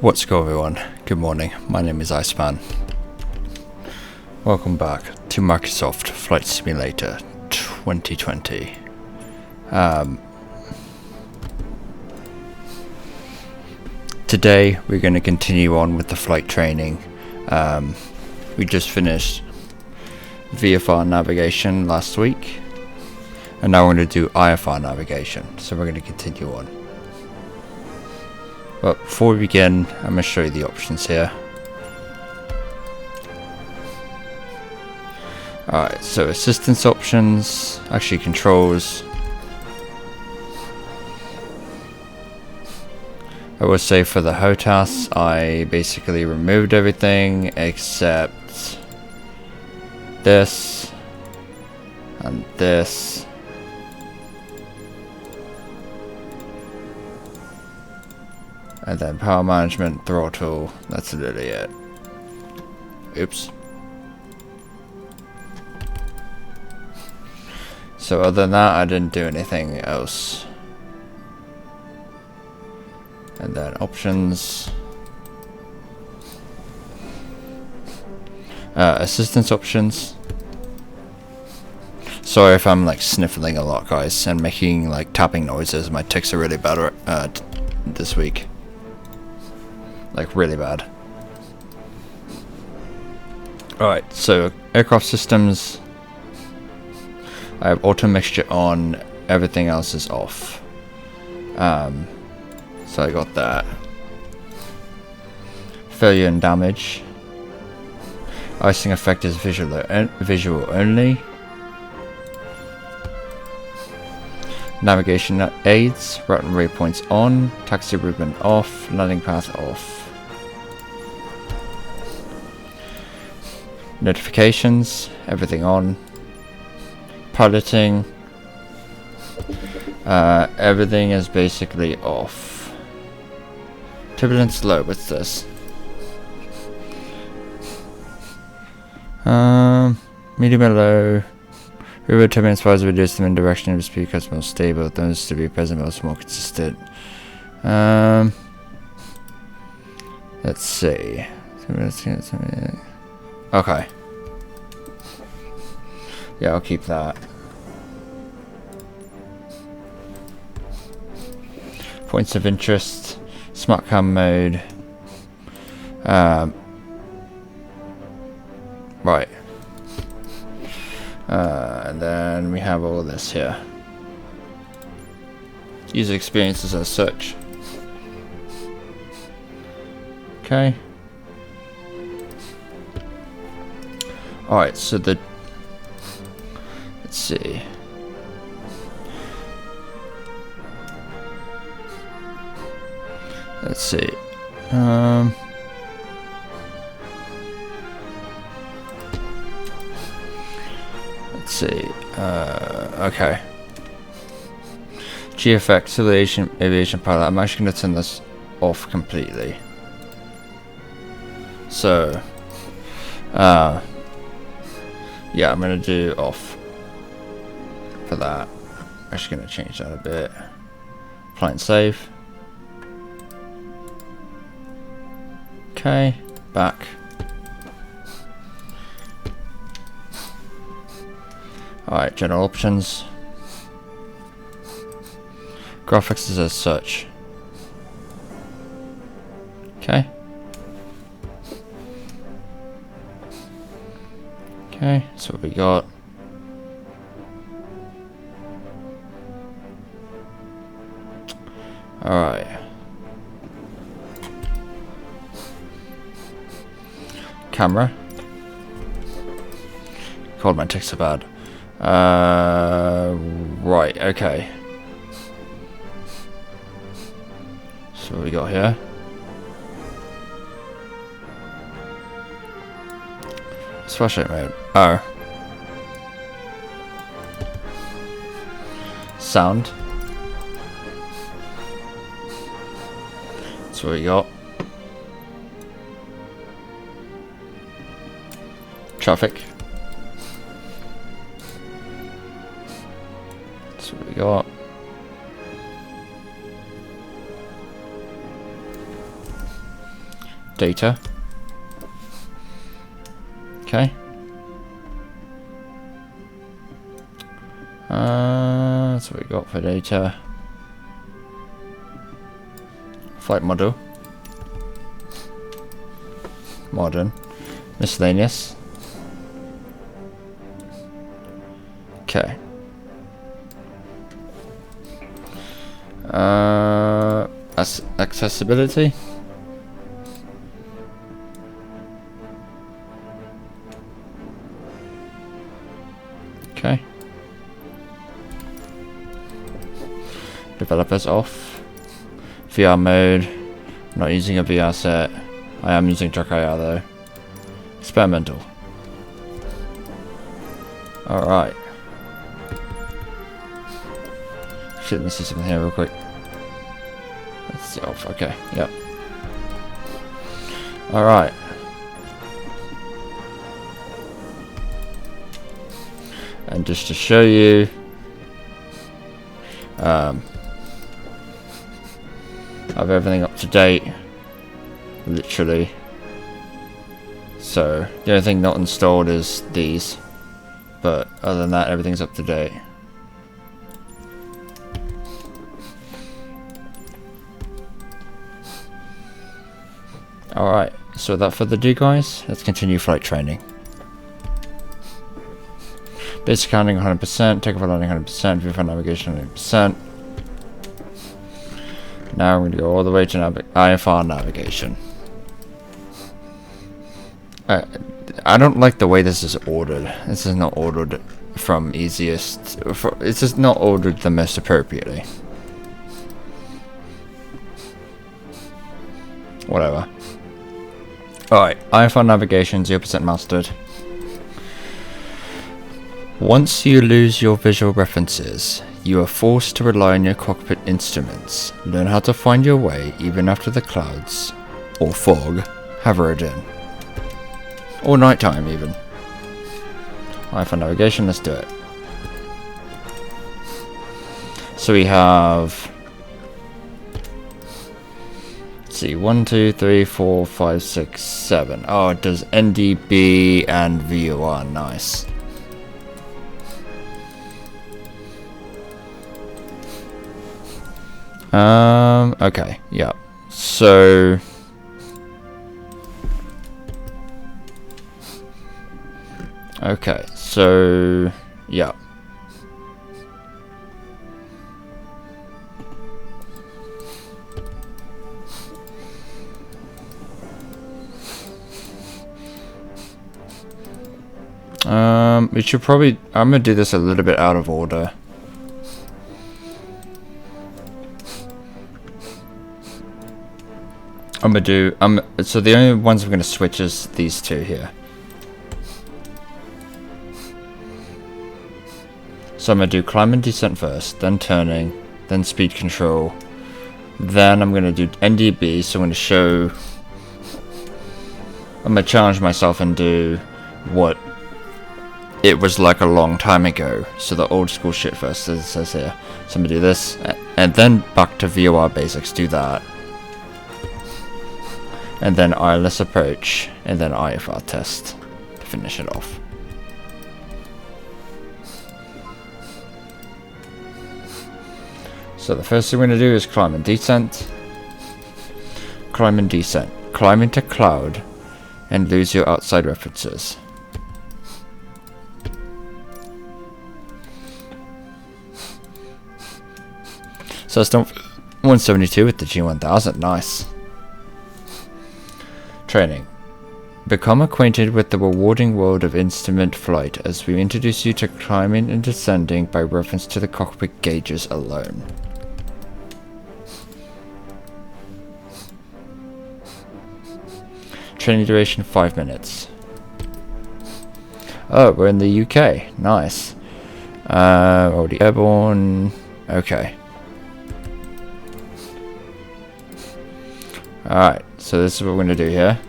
What's going on, everyone? Good morning. My name is Iceman. Welcome back to Microsoft Flight Simulator 2020. Today we're going to continue on with the flight training. We just finished VFR navigation last week, and now we're going to do IFR navigation. So we're going to continue on. But before we begin, I'm going to show you the options here. Alright, so assistance options, actually controls. I will say for the HOTAS, I basically removed everything except this and this. And then power management, throttle, that's literally it. Oops. So other than that, I didn't do anything else. And then options. Assistance options. Sorry if I'm like sniffling a lot, guys, and making like tapping noises. My tics are really bad this week. Like really bad. Alright, so aircraft systems. I have auto mixture on, everything else is off. So I got that. Failure and damage. Icing effect is visual only. Navigation aids, route and waypoints on, taxi movement off, landing path off. Notifications, everything on. Piloting, everything is basically off. Turbulence low, what's this? Medium and low. River turbulence bars reduce them in direction of speed becomes more stable. Those to be present but more consistent. Let's see. Okay. Yeah, I'll keep that. Points of interest. Smart cam mode. Right. And then we have all this here. User experiences as such. Okay. Alright, so the... Let's see. Let's see. Let's see. Okay. GFX aviation pilot. I'm actually going to turn this off completely. So, yeah, I'm going to do off for that. I'm actually going to change that a bit. Apply and save. Okay, back. Alright, general options. Graphics is as such. Okay. Okay, so what we got. Alright. Camera. God, my tics are bad. Right, okay. So what we got here? It's flashlight mode. Oh. Sound. That's what we got. Traffic. That's what we got. data. Okay. That's what we got for data. Flight model. Modern. Miscellaneous. Okay. Accessibility. Okay. Developers off. VR mode. I'm not using a VR set. I am using Track IR though. Experimental. Alright. Shit, let me see something here real quick. Let's see off. Okay, yep. Alright. And just to show you, I have everything up to date, literally. So the only thing not installed is these, but other than that, everything's up to date. Alright, so without further ado guys, let's continue flight training. Basic handling 100%, takeoff landing 100%, VFR navigation 100%. Now we're going to go all the way to IFR navigation. I don't like the way this is ordered. This is not ordered from easiest. It's just not ordered the most appropriately. Whatever. Alright, IFR navigation 0% mastered. Once you lose your visual references, you are forced to rely on your cockpit instruments. Learn how to find your way even after the clouds, or fog, have rolled in. Or nighttime even. IFR navigation, let's do it. So we have... Let's see, 1, 2, 3, 4, 5, 6, 7. Oh, it does NDB and VOR, nice. Okay, yeah. So okay, so yeah. We should probably, I'm gonna do this a little bit out of order. I'm gonna do, so the only ones I'm gonna switch is these two here. So I'm gonna do climb and descent first, then turning, then speed control. Then I'm gonna do NDB, so I'm gonna show, I'm gonna challenge myself and do what it was like a long time ago. So the old school shit first, as it says here. So I'm gonna do this, and then back to VOR basics, do that. And then ILS approach, and then IFR test to finish it off. So the first thing we're going to do is climb and descent. Climb and descent. Climb into cloud and lose your outside references. So it's done 172 with the G1000, nice. Training. Become acquainted with the rewarding world of instrument flight as we introduce you to climbing and descending by reference to the cockpit gauges alone. Training duration 5 minutes. Oh, we're in the UK. Nice. Already airborne. Okay. Alright, so this is what we're going to do here.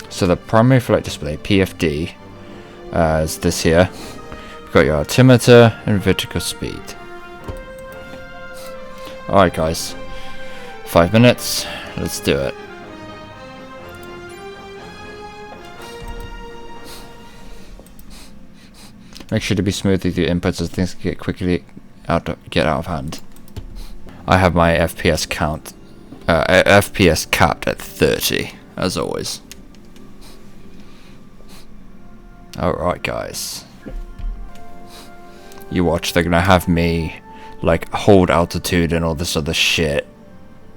So the primary flight display, PFD, is this here. We've got your altimeter and vertical speed. Alright guys, 5 minutes. let's do it. Make sure to be smooth with your inputs as things get out of hand. I have my FPS count, FPS capped at 30, as always. Alright guys. You watch, they're gonna have me, like, hold altitude and all this other shit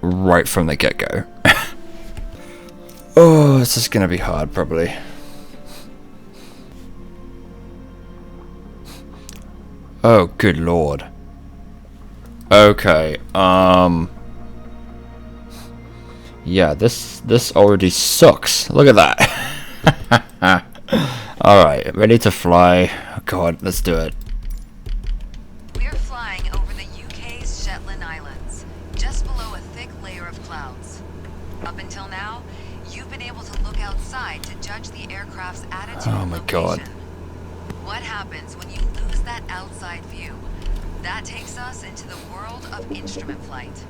right from the get-go. Oh, this is gonna be hard, probably. Oh, good lord. Okay, yeah, this already sucks. Look at that. Alright, ready to fly. Oh god, let's do it. We're flying over the UK's Shetland Islands, just below a thick layer of clouds. Up until now, you've been able to look outside to judge the aircraft's attitude and location. God. What happens when you lose that outside view? That takes us into the world of instrument flight.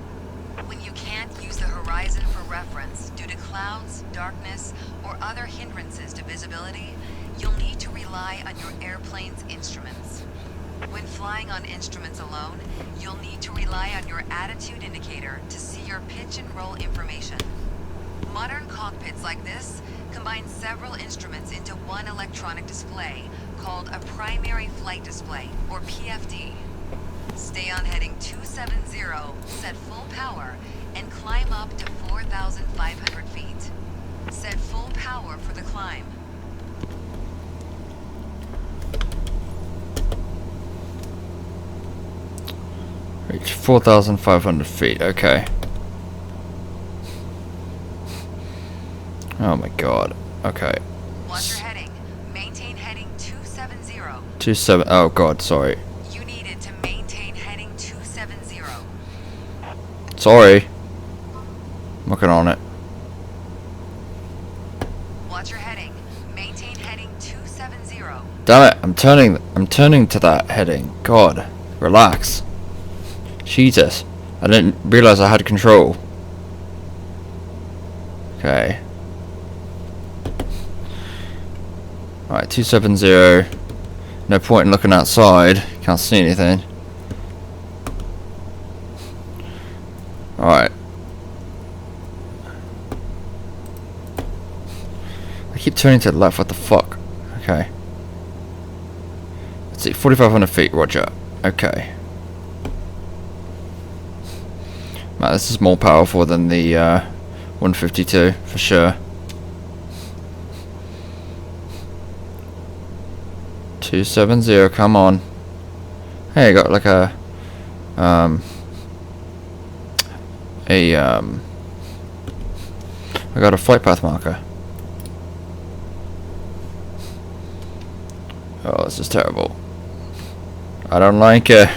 When you can't use the horizon for reference due to clouds, darkness, or other hindrances to visibility, you'll need to rely on your airplane's instruments. When flying on instruments alone, you'll need to rely on your attitude indicator to see your pitch and roll information. Modern cockpits like this combine several instruments into one electronic display called a primary flight display, or PFD. Stay on heading 270, set full power, and climb up to 4,500 feet. Set full power for the climb. Reach 4,500 feet, okay. Oh my god, okay. Watch your heading. Maintain heading 270. 27, oh god, sorry. You needed to maintain heading 270. Sorry. I'm working on it. Watch your heading. Maintain heading 270. Damn it, I'm turning to that heading. God, relax. Jesus, I didn't realize I had control. Okay. Alright, 270. No point in looking outside. Can't see anything. Alright. I keep turning to the left, what the fuck? Okay. Let's see, 4,500 feet, roger. Okay. Man, this is more powerful than the 152, for sure. 270, come on. Hey, I got like I got a flight path marker. Oh, this is terrible. I don't like it.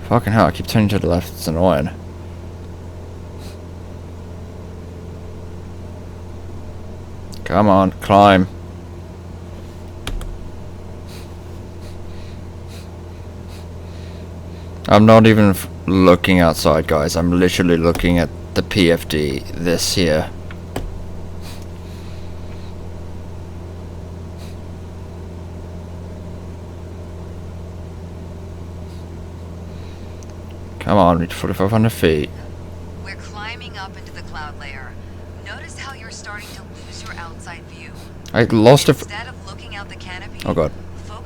Fucking hell, I keep turning to the left, it's annoying. Come on, climb. I'm not even looking outside, guys. I'm literally looking at the PFD, this here. Come on, reach 4,500 feet. We're climbing up into the cloud layer. Notice how you're starting to lose your outside view. I lost it. Instead of looking out the canopy, Oh god.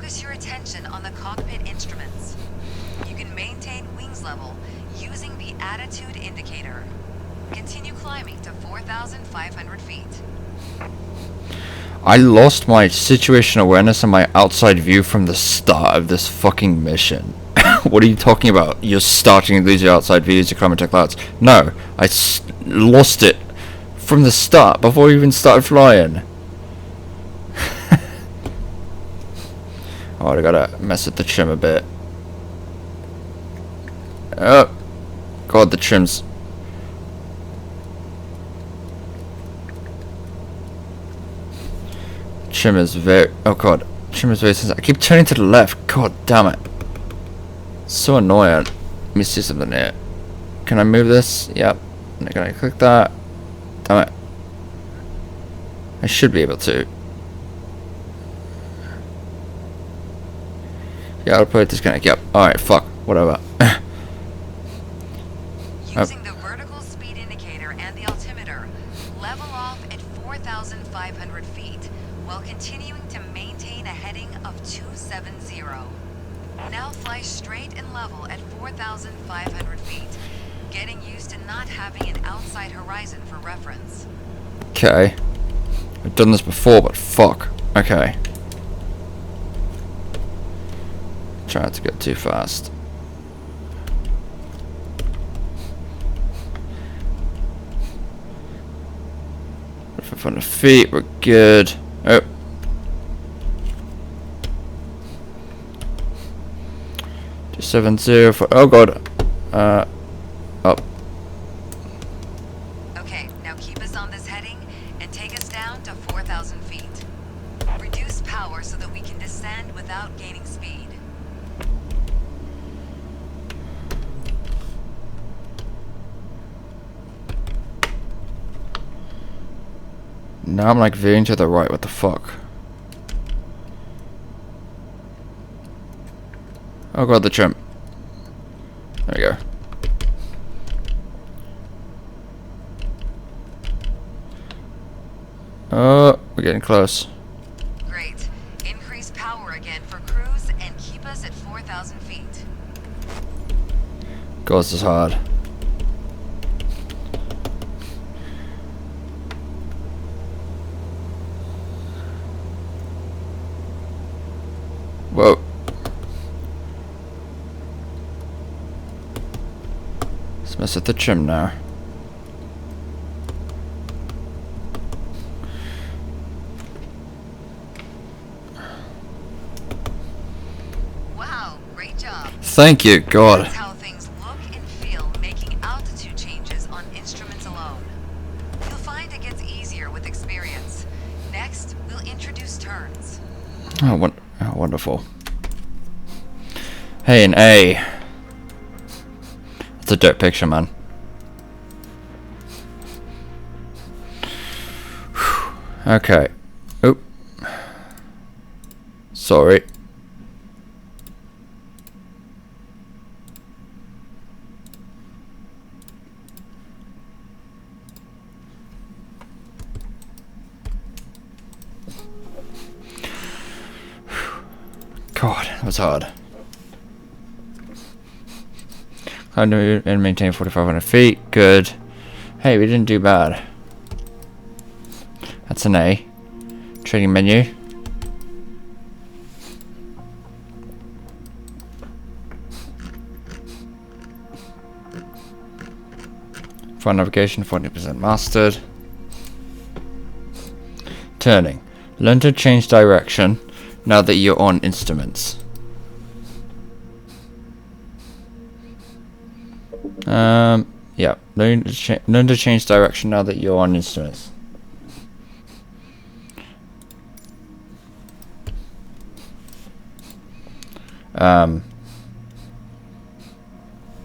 focus your attention on the cockpit instruments. You can maintain wings level using the attitude indicator. Continue climbing to 4,500 feet. I lost my situation awareness and my outside view from the start of this fucking mission. What are you talking about? You're starting to lose your outside view as you climb into clouds. No, I lost it from the start before we even started flying. Oh, I gotta mess with the trim a bit. Oh, god, the trim's. Trim is very. Oh god, trim is very sensitive. I keep turning to the left. God damn it. So annoying. Let me see something here. Can I move this? Yep. Can I click that? Damn it. I should be able to. Yeah, I'll put disconnect. Yep. Alright, fuck. Whatever. Using the vertical speed indicator and the altimeter, level off at 4,500 feet while continuing to maintain a heading of 270. Now fly straight and level at 4,500 feet, getting used to not having an outside horizon for reference. Okay. I've done this before, but fuck. Okay. Try not to go too fast. 500 feet, we're good. Oh. Just 704. Oh god. Up. Okay, now keep us on this heading and take us down to 4,000 feet. Reduce power so that we can descend without gaining speed. Now I'm like veering to the right, what the fuck? Oh god, the chimp. There we go. Oh, we're getting close. Great. Increase power again for cruise and keep us at 4,000 feet. God, this is hard. Whoa. Let's mess with the trim now. Wow, great job. Thank you, God. That's how things look and feel making altitude changes on instruments alone. You'll find it gets easier with experience. Next, we'll introduce turns. Oh, wonderful. Hey, an A. That's a dope picture, man. Okay. Oop. Sorry. God, that was hard. Climb and maintain 4,500 feet. Good. Hey, we didn't do bad. That's an A. Trading menu. For navigation, 40% mastered. Turning. Learn to change direction now that you're on instruments. Yeah. Learn to change direction now that you're on instruments.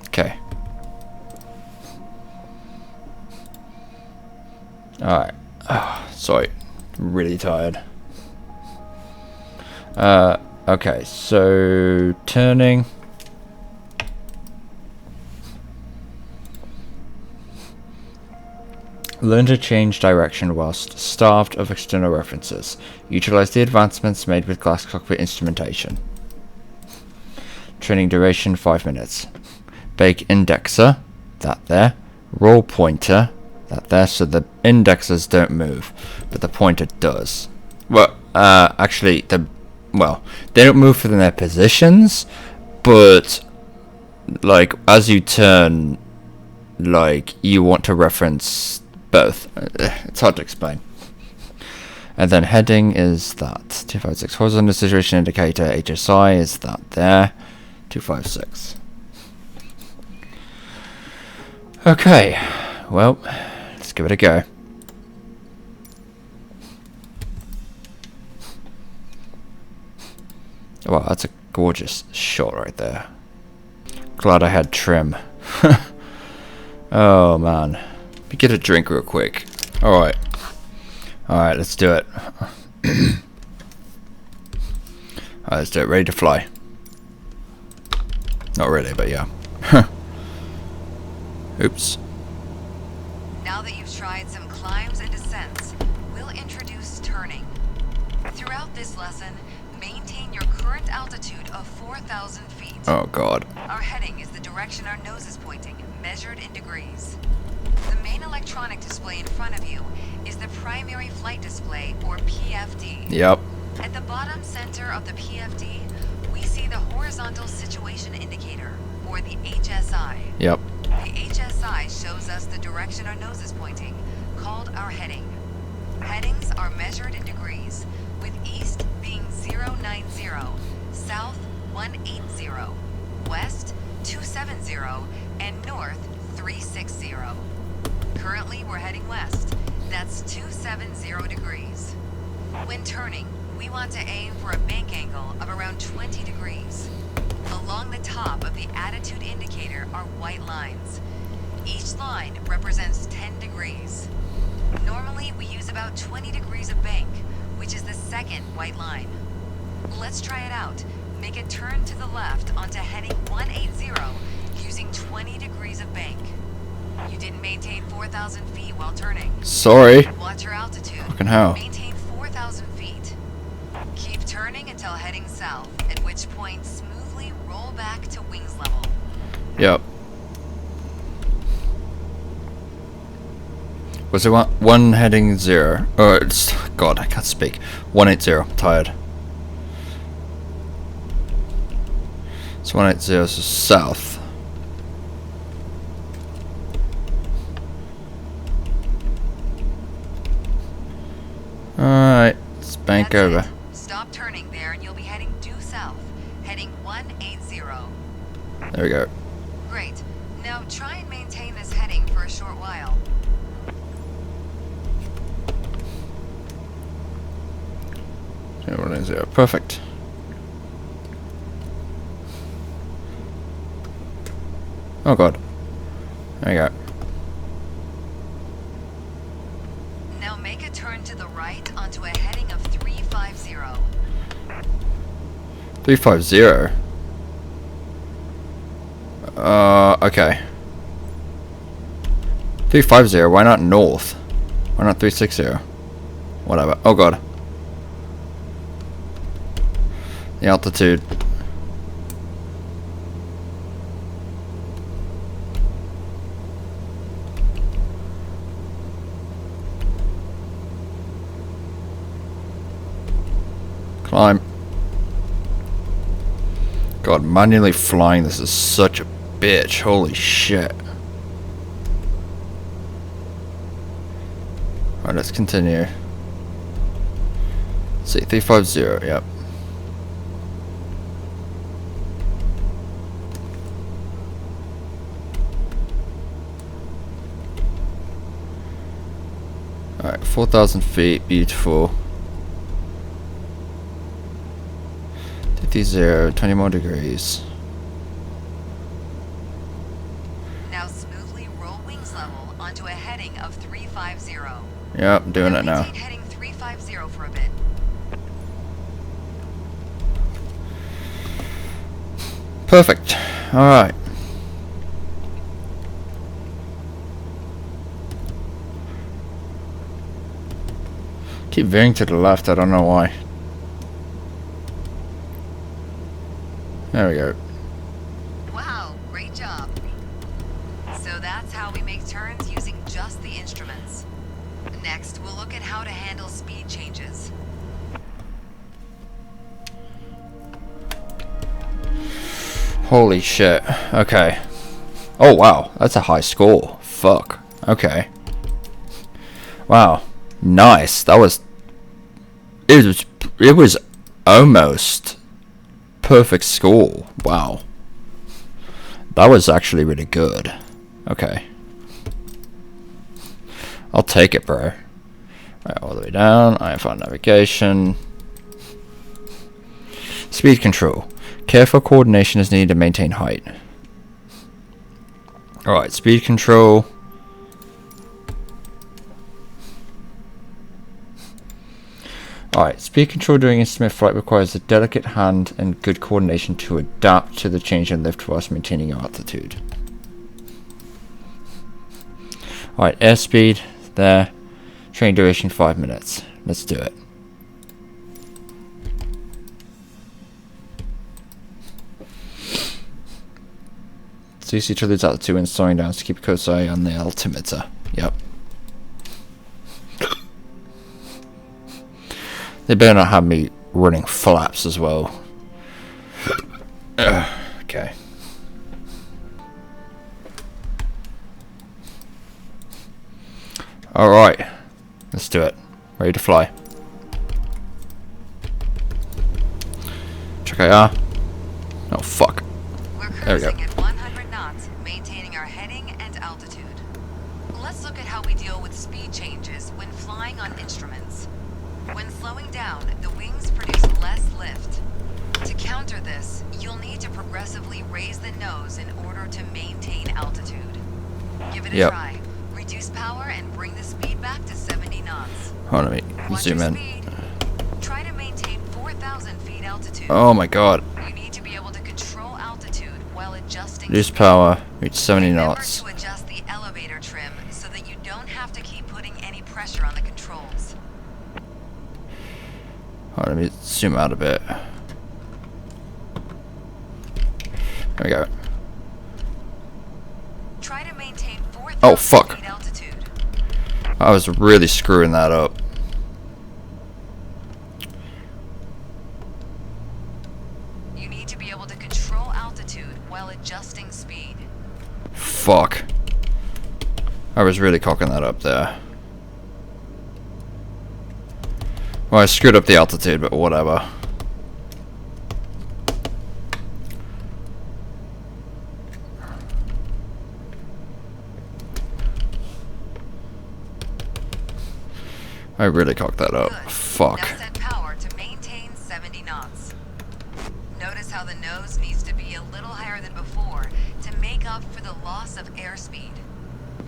Okay. Alright. Oh, sorry. I'm really tired. Okay, so turning. Learn to change direction whilst starved of external references. Utilize the advancements made with glass cockpit instrumentation. Training duration 5 minutes. Bake indexer, that there. Roll pointer, that there, so the indexers don't move, but the pointer does. Well, actually, they don't move from their positions, but like as you turn, like you want to reference both. It's hard to explain. And then heading is that 256 horizontal situation indicator. HSI is that there. 256. Okay, well, let's give it a go. Wow, that's a gorgeous shot right there. Glad I had trim. Oh man. Let me get a drink real quick. Alright. Alright, let's do it. Alright, let's do it. Ready to fly. Not really, but yeah. Oops. Now that you've tried some climbs and descents, we'll introduce turning. Throughout this lesson, maintain your current altitude of 4,000 feet. Oh god. Our heading is the direction our nose is pointing, measured in degrees. The main electronic display in front of you is the primary flight display, or PFD. Yep. At the bottom center of the PFD, we see the horizontal situation indicator, or the HSI. Yep. The HSI shows us the direction our nose is pointing, called our heading. Headings are measured in degrees, with east being 090, south 180, west 270, and north 360. Currently, we're heading west. That's 270 degrees. When turning, we want to aim for a bank angle of around 20 degrees. Along the top of the attitude indicator are white lines. Each line represents 10 degrees. Normally, we use about 20 degrees of bank, which is the second white line. Let's try it out. Make a turn to the left onto heading 180 using 20 degrees of bank. You didn't maintain 4,000 feet while turning. Sorry. Watch your altitude. Fucking hell. Maintain 4,000 feet. Keep turning until heading south, at which point smoothly roll back to wings level. Yep. Was it one heading 0? Oh, it's, God, I can't speak. 180. Tired. So 180 is south. Alright, let's bank That's over. it. Stop turning there and you'll be heading due south, heading 180. There we go. Great. Now try and maintain this heading for a short while. Yeah, 180. Perfect. Oh god. There you go. Now make a turn to the right onto a heading of 350. 350. Okay. 350, why not north? Why not 360? Whatever. Oh god. The altitude. Climb. God, manually flying this is such a bitch. Holy shit. Alright, let's continue. Let's see, 350, yep. Alright, 4,000 feet, beautiful. 50, 20 more degrees. Now smoothly roll wings level onto a heading of 350. Yep, I'm doing it now. Maintain heading 350 for a bit. Perfect. Alright. Keep veering to the left, I don't know why. There we go. Wow, great job. So that's how we make turns using just the instruments. Next, we'll look at how to handle speed changes. Holy shit. Okay. Oh wow, that's a high score. Fuck. Okay. Wow. Nice. That was... It was almost perfect score. Wow. That was actually really good. Okay. I'll take it, bro. Right, all the way down. IFR navigation. Speed control. Careful coordination is needed to maintain height. Alright, speed control. Alright, speed control during instrument flight requires a delicate hand and good coordination to adapt to the change in lift whilst maintaining your altitude. Alright, airspeed there. Train duration 5 minutes. Let's do it. So you see to lose altitude when slowing down, so keep a close eye on the altimeter. Yep. They better not have me running flaps as well. Okay. Alright. Let's do it. Ready to fly. Check IR. Oh fuck. There we go. At 100 knots, maintaining our heading and altitude. Let's look at how we deal with speed changes when flying on instruments. When slowing down, the wings produce less lift. To counter this, you'll need to progressively raise the nose in order to maintain altitude. Give it a try. Reduce power and bring the speed back to 70 knots. Hold on, let me zoom in. Try to maintain 4,000 feet altitude. Oh my god. You need to be able to control altitude while adjusting. Reduce power, reach 70 knots. Remember to adjust the elevator trim so that you don't have to keep putting any pressure on the controls. Hold on, let me zoom out a bit. There we go. Try to maintain 4,000 Oh fuck. feet altitude. I was really screwing that up. You need to be able to control altitude while adjusting speed. Fuck. I was really cocking that up there. Well, I screwed up the altitude, but whatever. I really cocked that up. Good. Fuck. Now set power to maintain 70 knots. Notice how the nose needs to be a little higher than before to make up for the loss of airspeed.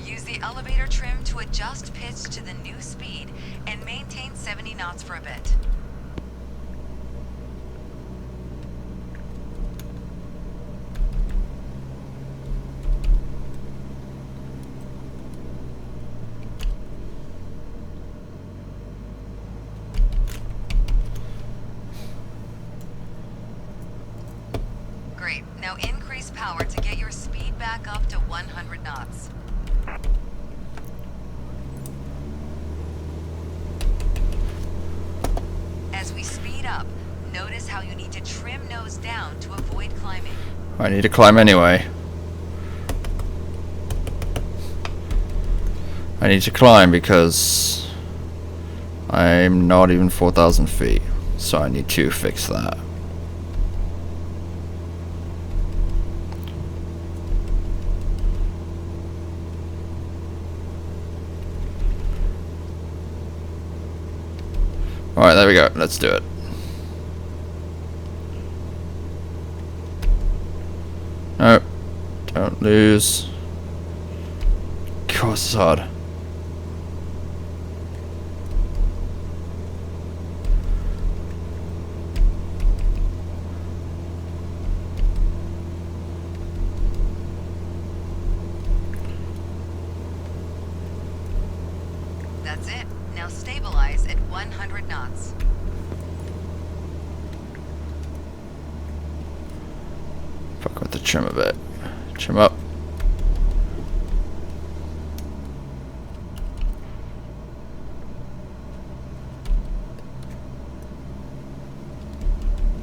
Use the elevator trim to adjust pitch to the new speed and maintain 70 knots for a bit. Great. Now increase power to get your speed back up to 100 knots. As we speed up, notice how you need to trim nose down to avoid climbing. I need to climb anyway. I need to climb because I'm not even 4,000 feet. So I need to fix that. Alright, there we go. Let's do it. No. Don't lose. God, this is hard. That's it. Now stabilize at 100 knots. Fuck with the trim a bit. Trim up.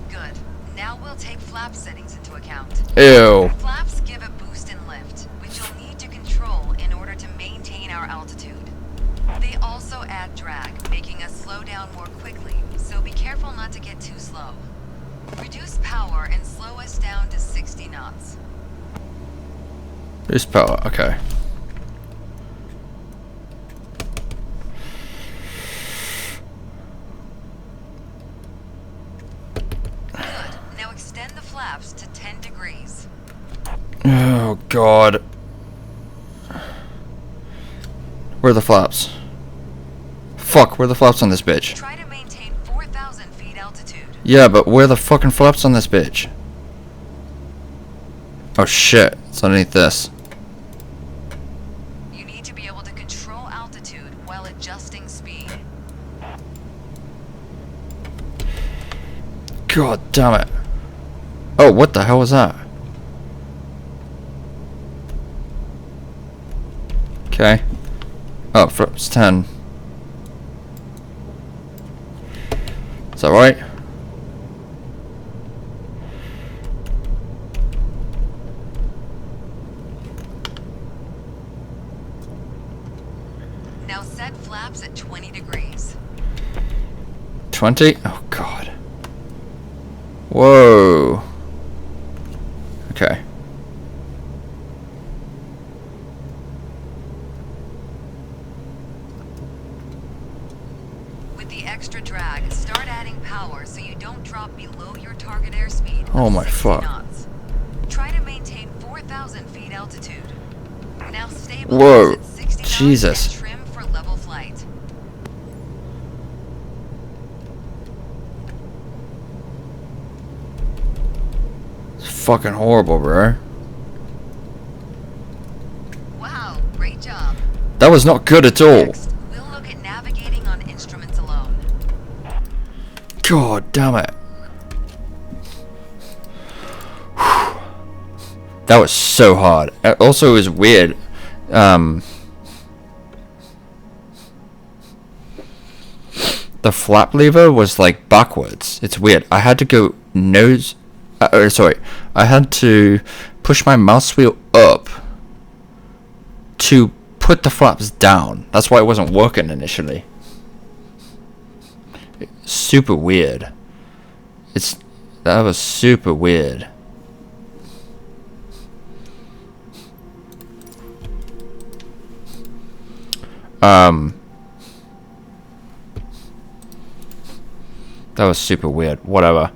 Good. Now we'll take flap settings into account. Ew. Flaps give a boost in lift, which you'll need to control in order to maintain our altitude. They also add drag, making us slow down more quickly, so be careful not to get too slow. Reduce power and slow us down to 60 knots. Reduce power, okay. Good. Now extend the flaps to 10 degrees. Oh god. Where are the flaps? Fuck, where are the flaps on this bitch? Try to maintain 4,000 feet altitude. Yeah, but where are the fucking flaps on this bitch? Oh shit, it's underneath this. You need to be able to control altitude while adjusting speed. God damn it. Oh, what the hell was that? Okay. Oh, flaps 10. Is that right? Now set flaps at 20 degrees. 20? Oh god. Whoa. Okay. With the extra drag, start adding power so you don't drop below your target airspeed. Oh of my 60 fuck. knots. Try to maintain 4,000 feet altitude. Now stabilize Whoa. at 60 knots Jesus. and trim for level flight. It's fucking horrible, bro. Wow, great job. That was not good at all. Next, we'll look at navigating on instruments alone. God damn it. That was so hard. Also, it was weird. The flap lever was like backwards. It's weird. I had to go nose. Sorry. I had to push my mouse wheel up to put the flaps down. That's why it wasn't working initially. Super weird. That was super weird. That was super weird. Whatever.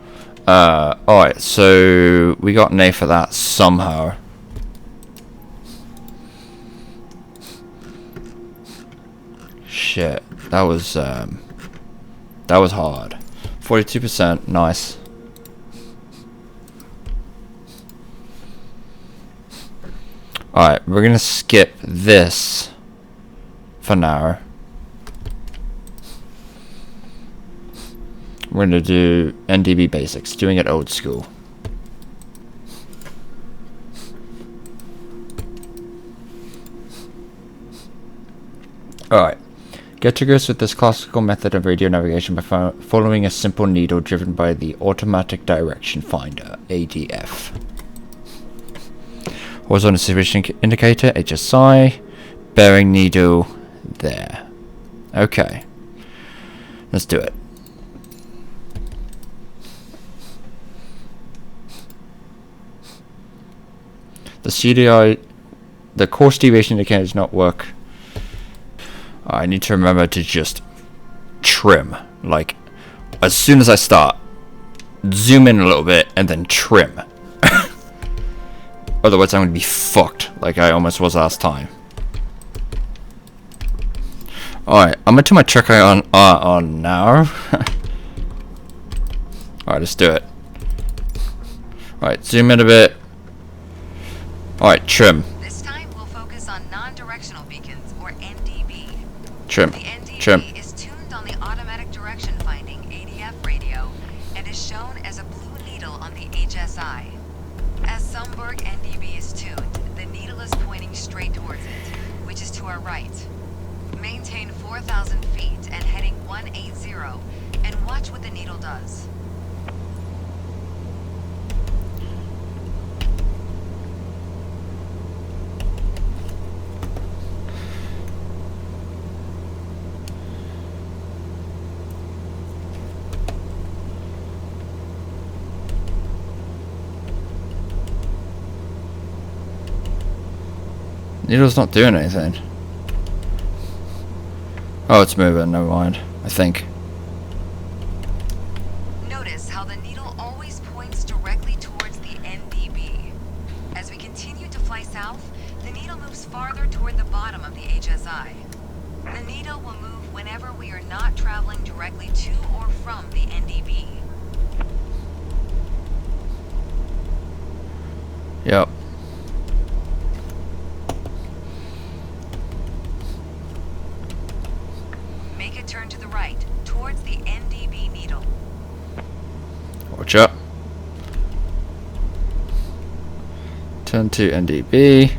Alright, so we got an A for that somehow. Shit. That was hard. 42%, nice. Alright, we're gonna skip this for now. We're gonna do NDB basics, doing it old school. Alright. Get to grips with this classical method of radio navigation by following a simple needle driven by the Automatic Direction Finder, ADF. Horizontal distribution indicator, HSI. Bearing needle there. Okay. Let's do it. The CDI, the course deviation indicator does not work. I need to remember to just trim. Like, as soon as I start, zoom in a little bit and then trim. Otherwise I'm going to be fucked like I almost was last time. Alright, I'm going to turn my check eye on now. Alright, let's do it. Alright, zoom in a bit. Alright, trim. This time we'll focus on non-directional beacons, or NDB. Trim. The NDB Trim. is tuned on the automatic direction finding ADF radio and is shown as a blue needle on the HSI. As Sumberg NDB is tuned, the needle is pointing straight towards it, which is to our right. Maintain 4,000 feet and heading 180, and watch what the needle does. Needle's not doing anything. Oh, it's moving, never mind. I think. Notice how the needle always points directly towards the NDB. As we continue to fly south, the needle moves farther toward the bottom of the HSI. The needle will move whenever we are not traveling directly to or from the NDB. Yep. Make a turn to the right, towards the NDB needle. Watch out. Turn to NDB.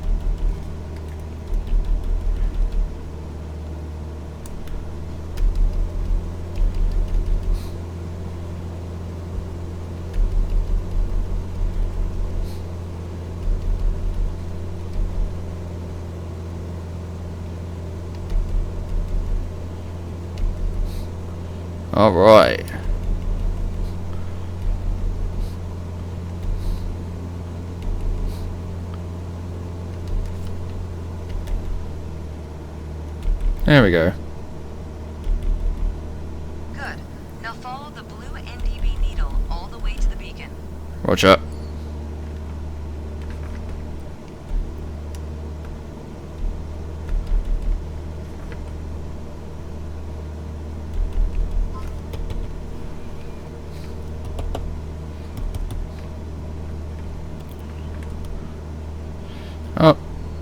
All right. There we go. Good. Now follow the blue NDB needle all the way to the beacon. Watch out. Oh,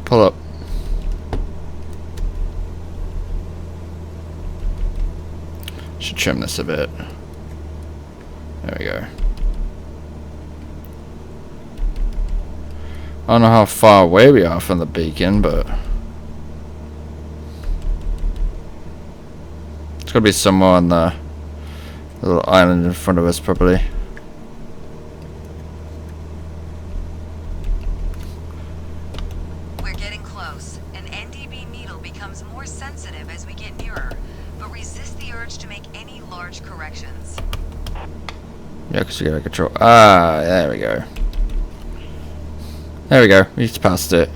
pull up. Should trim this a bit. There we go. I don't know how far away we are from the beacon, but it's gotta be somewhere on the little island in front of us, probably. We're getting close. An NDB needle becomes more sensitive as we get nearer, but resist the urge to make any large corrections. Yeah, because you gotta control. Ah, there we go. There we go. We just passed it.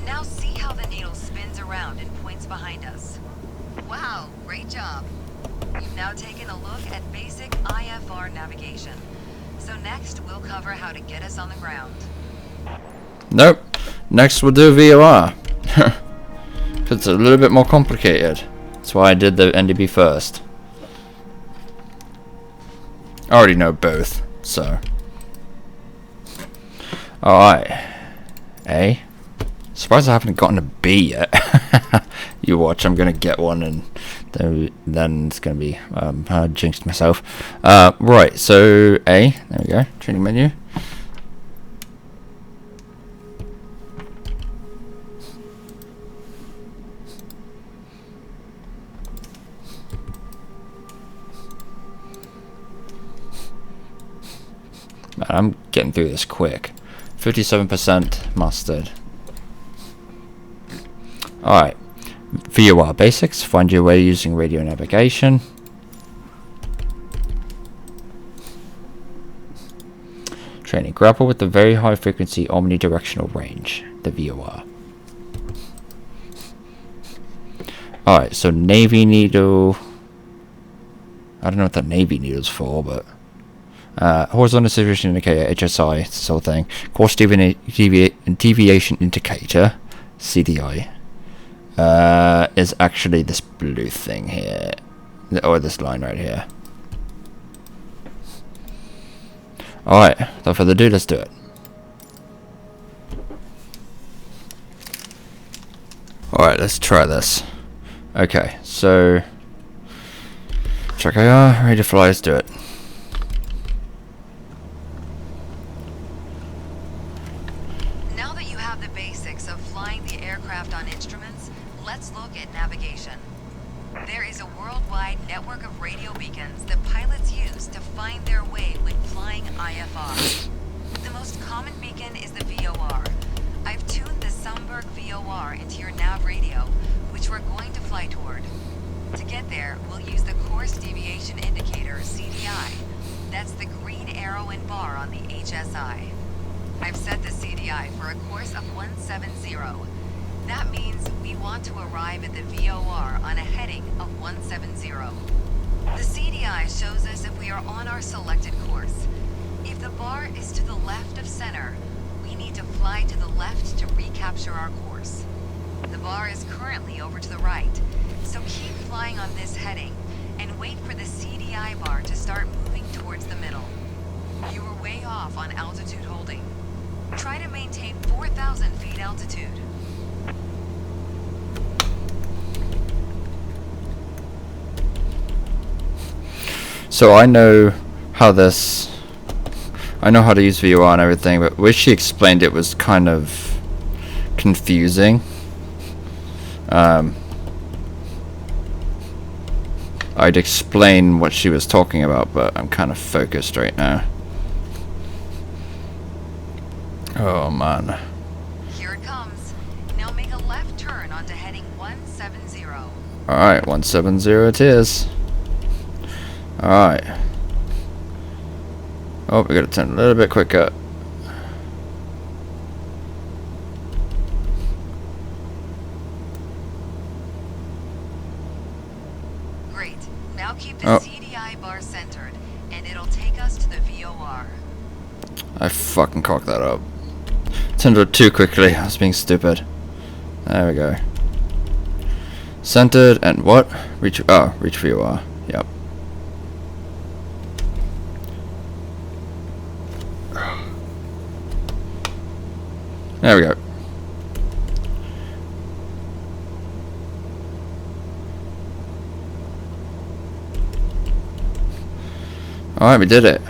Now see how the needle spins around and points behind us. Wow, great job. You've now taken a look at basic IFR navigation. So next, we'll cover how to get us on the ground. Nope. Next we'll do VOR. It's a little bit more complicated. That's why I did the NDB first. I already know both, so. Alright. A. Surprised I haven't gotten a B yet. You watch, I'm gonna get one and then it's gonna be I jinxed myself. Right, so A, there we go, training menu. Man, I'm getting through this quick. 57% mastered. Alright. VOR basics. Find your way using radio navigation. Training. Grapple with the very high frequency omnidirectional range. The VOR. Alright, so Navy needle. I don't know what the Navy needle's for, but horizontal situation indicator, HSI, it's this whole thing. Course deviation indicator, CDI, is actually this blue thing here, or this line right here. Alright, without further ado, let's do it. Alright, let's try this. Okay, so check IR, ready to fly, let's do it. Now that you have the basics of flying the aircraft on instruments, let's look at navigation. There is a worldwide network of radio beacons that pilots use to find their way when flying IFR. The most common beacon is the VOR. I've tuned the Sumberg VOR into your nav radio, which we're going to fly toward. To get there, we'll use the course deviation indicator, CDI. That's the green arrow and bar on the HSI. I've set the CDI for a course of 170. That means we want to arrive at the VOR on a heading of 170. The CDI shows us if we are on our selected course. If the bar is to the left of center, we need to fly to the left to recapture our course. The bar is currently over to the right, so keep flying on this heading and wait for the CDI bar to start moving towards the middle. You were way off on altitude holding. Try to maintain 4,000 feet altitude. So I know how this... I know how to use VOR and everything, but the way she explained it was kind of confusing. I'd explain what she was talking about, but I'm kind of focused right now. Oh man. Here it comes. Now make a left turn onto heading 170. Alright, 170 it is. Alright. Oh, we gotta turn a little bit quicker. Great. Now keep the CDI bar centered, and it'll take us to the VOR. I fucking cocked that up. Turned it too quickly. I was being stupid. There we go. Centered and what? Reach VOR. Yep. There we go. Alright, we did it.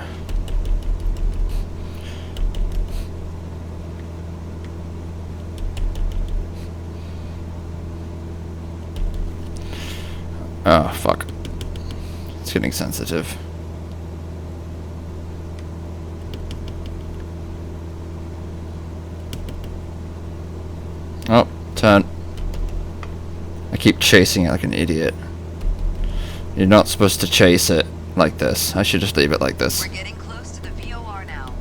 Oh, fuck. It's getting sensitive. Oh, turn. I keep chasing it like an idiot. You're not supposed to chase it like this. I should just leave it like this. We're getting close to the VOR now.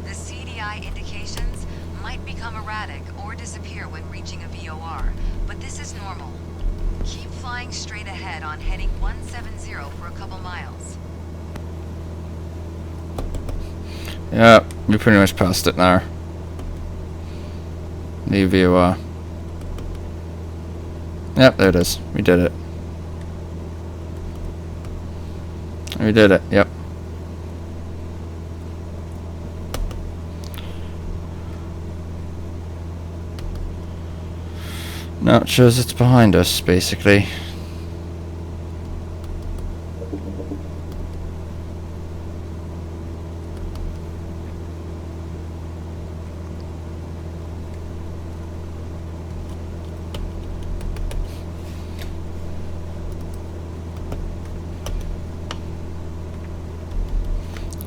The CDI indications might become erratic or disappear when reaching a VOR, but this is normal. Keep flying straight ahead on heading 170 for a couple miles. Yeah, we pretty much passed it now. New VOR. Yep, there it is. We did it. We did it, yep. Now it shows it's behind us, basically.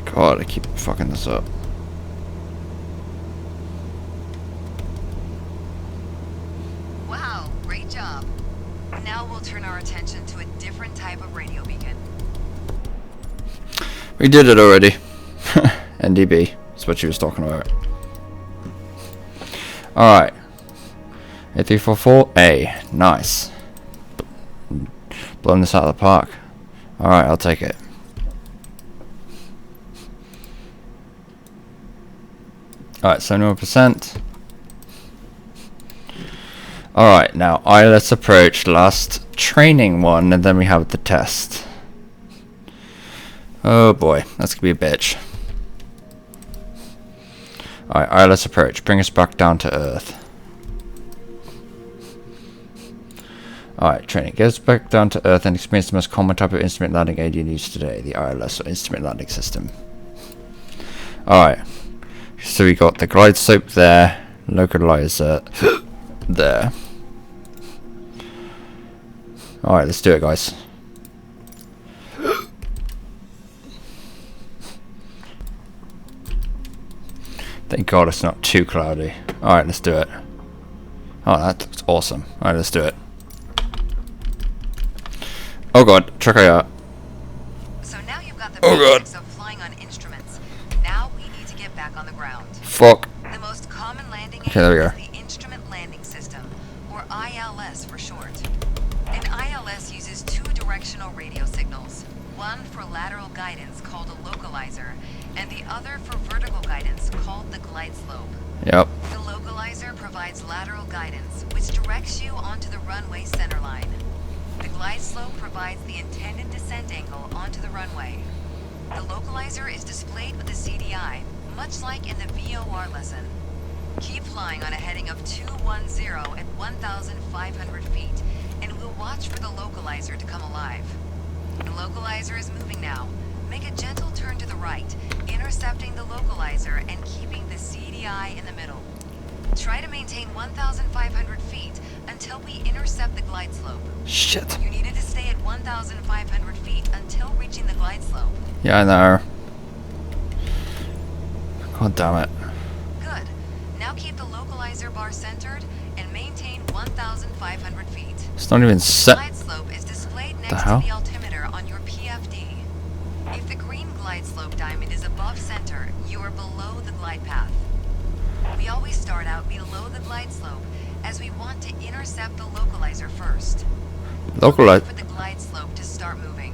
God, I keep fucking this up. Wow, great job. Now we'll turn our attention to a different type of radio beacon. We did it already. NDB. That's what she was talking about. Alright. 8344A. Nice. Blowing this out of the park. Alright, I'll take it. Alright, 71%. Alright, now ILS approach, last training one, and then we have the test. Oh boy, that's gonna be a bitch. Alright, ILS approach, bring us back down to Earth. Alright, training, get us back down to Earth and experience the most common type of instrument landing aid you use today, the ILS, or instrument landing system. Alright. So we got the glide slope there, localizer there. Alright, let's do it, guys. Thank God it's not too cloudy. Alright, let's do it. Oh, that's awesome. Alright, let's do it. Oh God, check it out. So now you've got the Oh God. basics of flying on instruments. Now we need to get back on the ground. Fuck. The most common landing Okay, there we aid go. is the Instrument Landing System, or ILS for short. An ILS uses two directional radio signals, one for lateral guidance called a localizer, and the other for vertical guidance called the glide slope. Yep. The localizer provides lateral guidance, which This directs you onto the runway centerline. The glide slope provides the intended descent angle onto the runway. The localizer is displayed with the CDI, much like in the VOR lesson. Keep flying on a heading of 210 at 1,500 feet, and we'll watch for the localizer to come alive. The localizer is moving now. Make a gentle turn to the right, intercepting the localizer and keeping the CDI in the middle. Try to maintain 1,500 feet until we intercept the glide slope. Shit. You needed to stay at 1,500 feet until reaching the glide slope. Yeah, I know. God damn it. Good. Now keep the localizer bar centered and maintain 1,500 feet. It's not even set. Glide slope is displayed next The to hell? the altimeter on your PFD. If the green glide slope diamond is above center, you are below the glide path. We always start out below the glide slope, as we want to intercept the localizer first. Localize. Wait for the glide slope to start moving.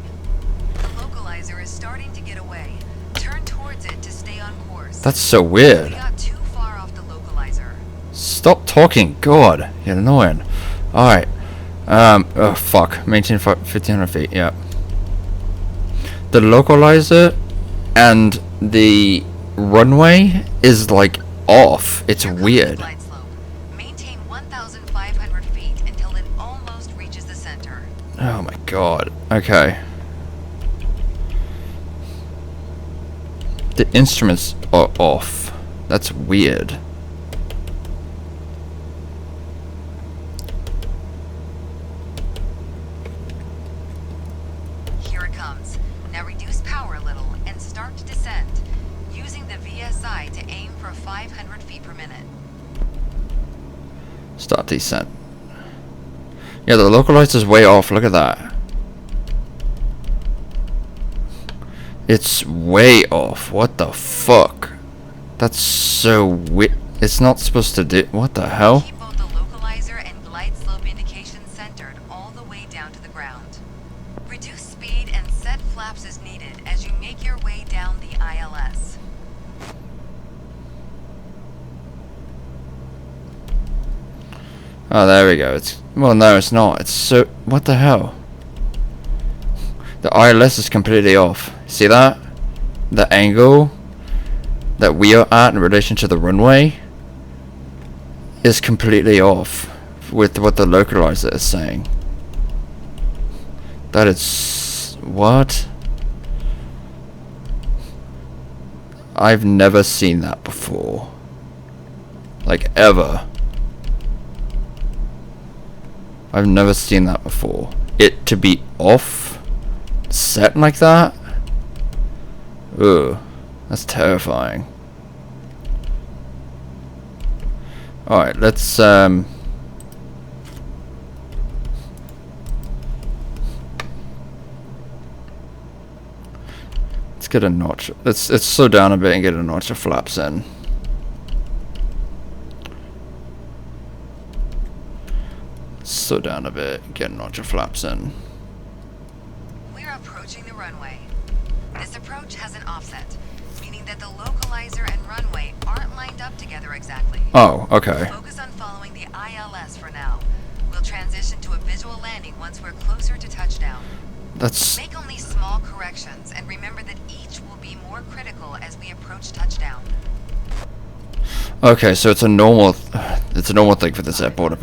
The localizer is starting to get away. Turn towards it to stay on course. That's so We weird. got too far off the localizer. Stop talking. God, you're annoying. Alright. Oh fuck. Maintain 1,500 feet. Yeah. The localizer and the runway is like off. It's Here comes the weird. glide slope. Maintain 1,500 feet until it almost reaches the center. Oh my god. Okay. The instruments are off. That's weird. Here it comes. Now reduce power a little and start to descend, using the VSI to aim for 500 feet per minute. Start descent. Yeah, the localizer's way off. Look at that. It's way off. What the fuck? That's so weird. It's not supposed to do. What the hell? Keep both the localizer and glide slope indications centered all the way down to the ground. Reduce speed and set flaps as needed as you make your way down the ILS. Oh, there we go. It's well, no, it's not. It's so. What the hell? The ILS is completely off. See that? The angle that we are at in relation to the runway is completely off with what the localizer is saying. That is what? I've never seen that before. Like ever. I've never seen that before. It to be off, set like that? Ugh, that's terrifying. Alright, let's let's get a notch. Let's slow down a bit and get a notch of flaps in. Slow down a bit, get a notch of flaps in. We're approaching the runway. This approach has an offset, meaning that the localizer and runway aren't lined up together exactly. Oh, okay. Focus on following the ILS for now. We'll transition to a visual landing once we're closer to touchdown. That's Make only small corrections and remember that each will be more critical as we approach touchdown. okay. So it's a normal thing for this airport.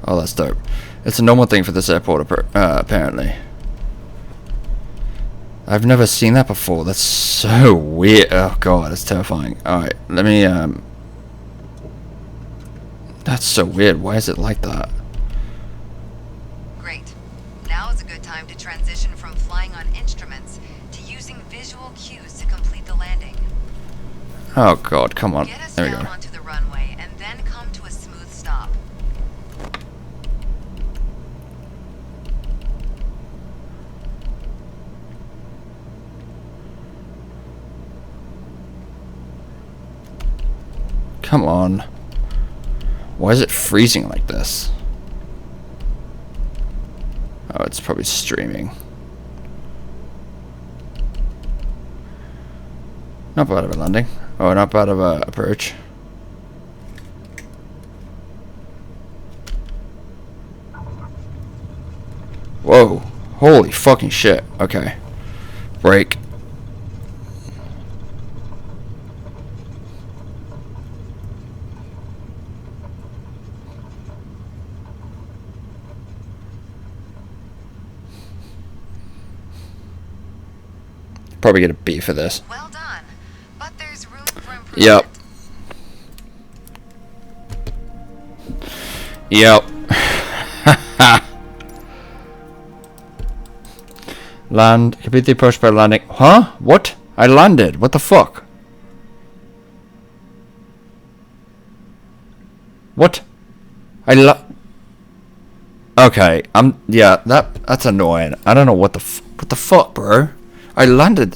Oh, that's dope. It's a normal thing for this airport, apparently. I've never seen that before. That's so weird. Oh god, that's terrifying. Alright, let me, that's so weird. Why is it like that? Great. Now is a good time to transition from flying on instruments to using visual cues to complete the landing. Oh god, come on. Get us There we down go. onto the runway and then come to a smooth stop. Come on. Why is it freezing like this? Oh, it's probably streaming. Not bad of a landing. Oh, not bad of a approach. Whoa. Holy fucking shit. Okay. Brake. Probably get a B for this. Well done, but there's room for improvement. Yep. Yep. Land. Complete the approach by landing. Huh? What? I landed. What the fuck? What? Okay. Yeah. That's annoying. I don't know what the fuck, bro. I landed.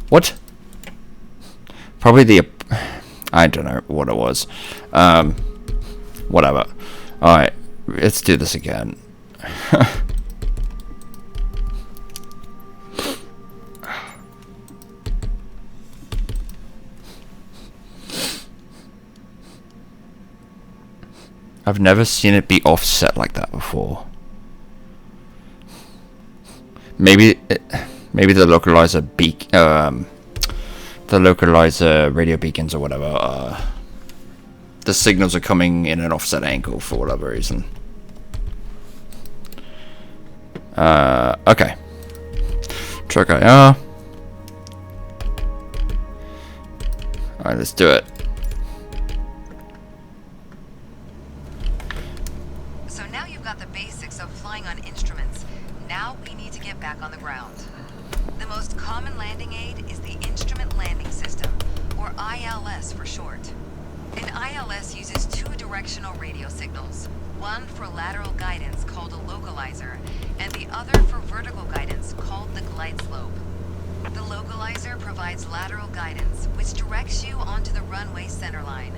What? Probably the. I don't know what it was. Whatever. Alright, let's do this again. I've never seen it be offset like that before. Maybe the localizer the localizer radio beacons or whatever, the signals are coming in an offset angle for whatever reason. Okay. Truck IR. Alright, let's do it. So now you've got the basics of flying on instruments. Now we need to get back on the ground. The most common landing aid is the Instrument Landing System, or ILS for short. An ILS uses two directional radio signals, one for lateral guidance called a localizer, and the other for vertical guidance called the glide slope. The localizer provides lateral guidance, which directs you onto the runway centerline.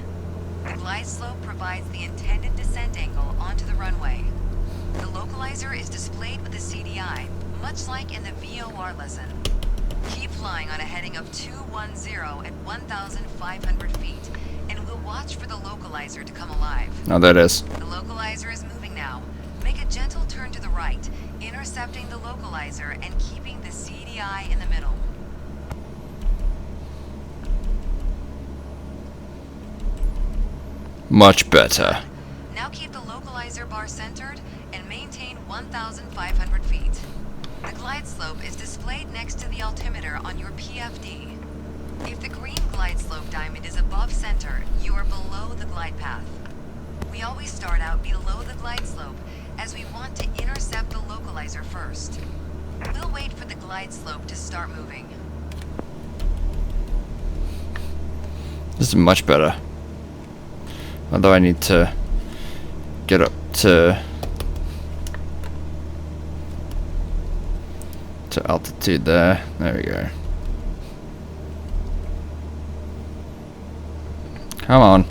The glide slope provides the intended descent angle onto the runway. The localizer is displayed with a CDI, much like in the VOR lesson. Keep flying on a heading of 210 at 1,500 feet, and we'll watch for the localizer to come alive. Oh, there it is. The localizer is moving now. Make a gentle turn to the right, intercepting the localizer and keeping the CDI in the middle. Much better. Now keep the localizer bar centered and maintain 1,500 feet. The glide slope is displayed next to the altimeter on your PFD. If the green glide slope diamond is above center, you are below the glide path. We always start out below the glide slope, as we want to intercept the localizer first. We'll wait for the glide slope to start moving. This is much better. Although I need to get up to altitude there. There we go. Come on.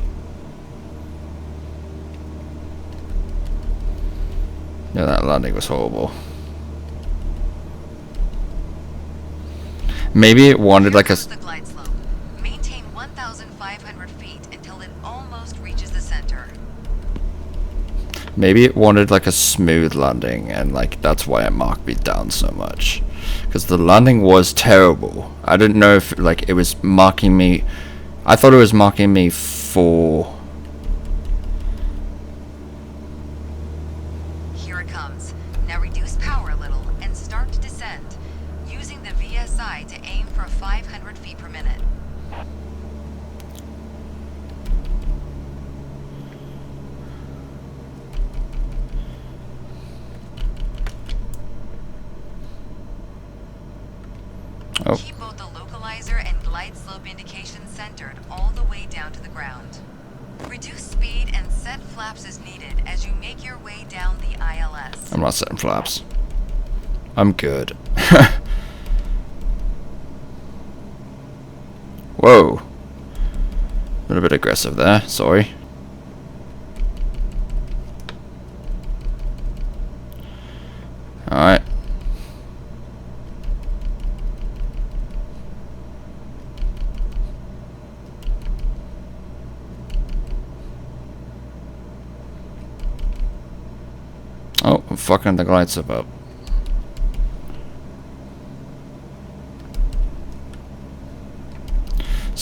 Yeah, that landing was horrible. Maybe it wanted like a... The glide slope. Maintain 1,500 feet until it almost reaches the center. Maybe it wanted like a smooth landing, and like that's why it marked me down so much. Because the landing was terrible. I didn't know if like it was marking me... I thought it was marking me for... Here it comes. Now reduce power a little and start to descend, using the VSI to aim for 500 feet per minute. Oh. Keep both the localizer and glide slope indications centered all the way down to the ground. Reduce speed and set flaps as needed as you make your way down the ILS. I'm not setting flaps. I'm good. Whoa. A little bit aggressive there, sorry. Alright. Oh, I'm fucking the glide slope up.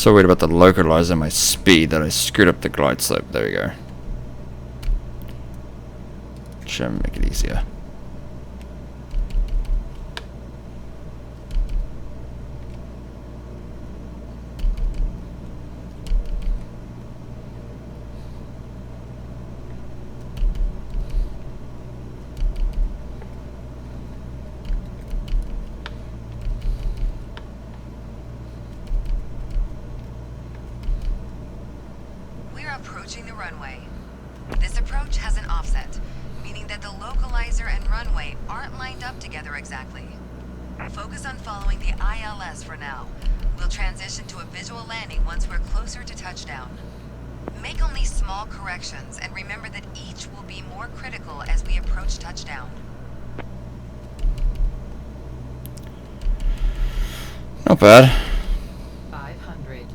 So worried about the localizer my speed that I screwed up the glide slope. There we go. Should make it easier. Approaching the runway. This approach has an offset, meaning that the localizer and runway aren't lined up together exactly. Focus on following the ILS for now. We'll transition to a visual landing once we're closer to touchdown. Make only small corrections and remember that each will be more critical as we approach touchdown. Not bad. 500.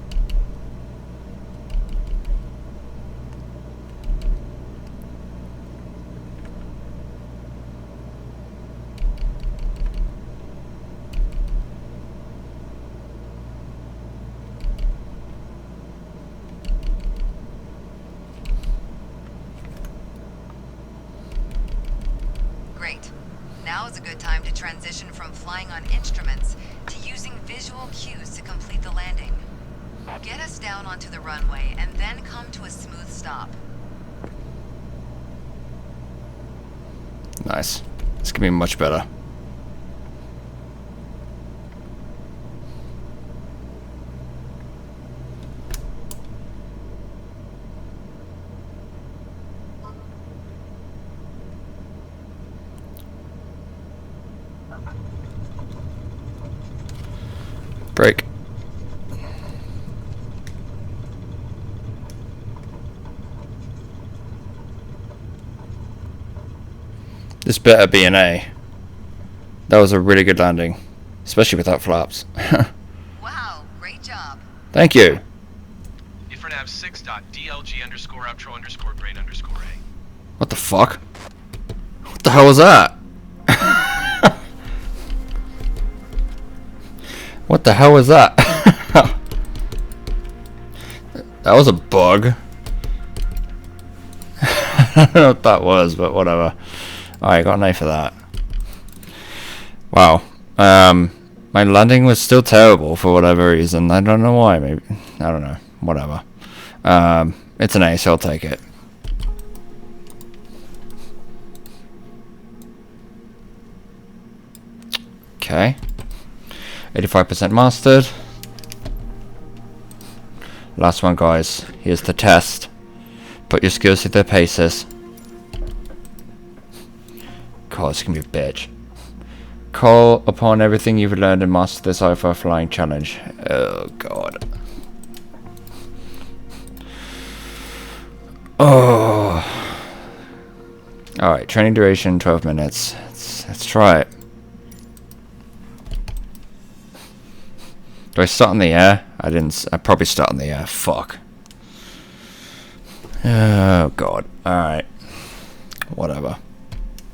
Great. Now is a good time to transition from flying on instruments to using visual cues to complete the landing. Get us down onto the runway and then come to a smooth stop. Nice. This can be much better. Break. This better be an A. That was a really good landing, especially without flaps. Wow, great job. Thank you. IFR nav 6.dlg_outro_brain_A. What the fuck? What the hell was that? What the hell was that? That was a bug. I don't know what that was, but whatever. Alright, got an A for that. Wow. My landing was still terrible for whatever reason. I don't know why. Maybe I don't know. Whatever. It's an A, so I'll take it. Okay. 85% mastered. Last one, guys. Here's the test. Put your skills through their paces. God, this can be a bitch. Call upon everything you've learned and master this IFR flying challenge. Oh, God. Oh. Alright, training duration 12 minutes. Let's try it. Do I start in the air? I didn't. I probably start in the air. Fuck. Oh, God. Alright. Whatever.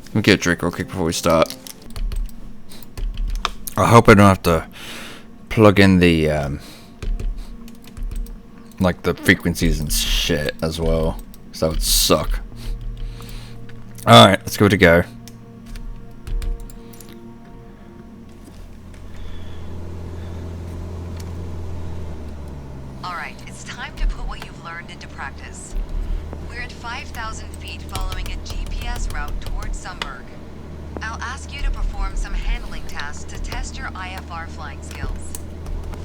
Let me get a drink real quick before we start. I hope I don't have to plug in the, like the frequencies and shit as well. Because that would suck. Alright, let's give it a go. Alright, it's time to put what you've learned into practice. We're at 5,000 feet following a GPS route towards Sunberg. I'll ask you to perform some handling tasks to test your IFR flying skills.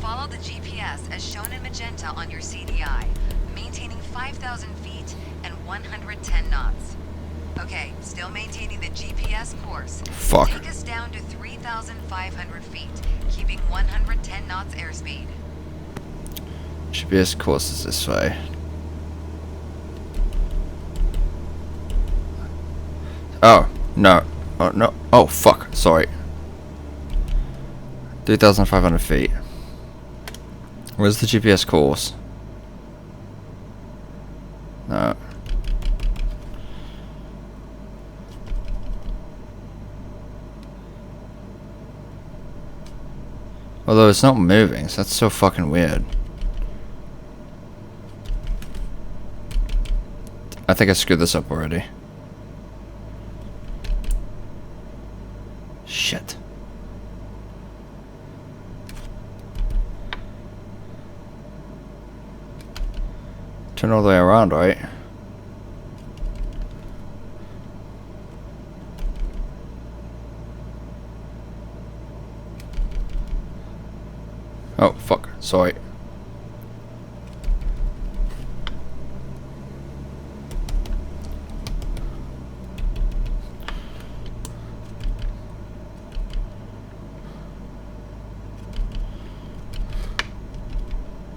Follow the GPS as shown in magenta on your CDI, maintaining 5,000 feet and 110 knots. Okay, still maintaining the GPS course. Fuck. Take us down to 3,500 feet, keeping 110 knots airspeed. GPS course is this way. Oh, no. Oh, no. Oh, fuck. Sorry. 3,500 feet. Where's the GPS course? No. Although it's not moving, so that's so fucking weird. I think I screwed this up already. Shit. Turn all the way around, right? Oh, fuck. Sorry.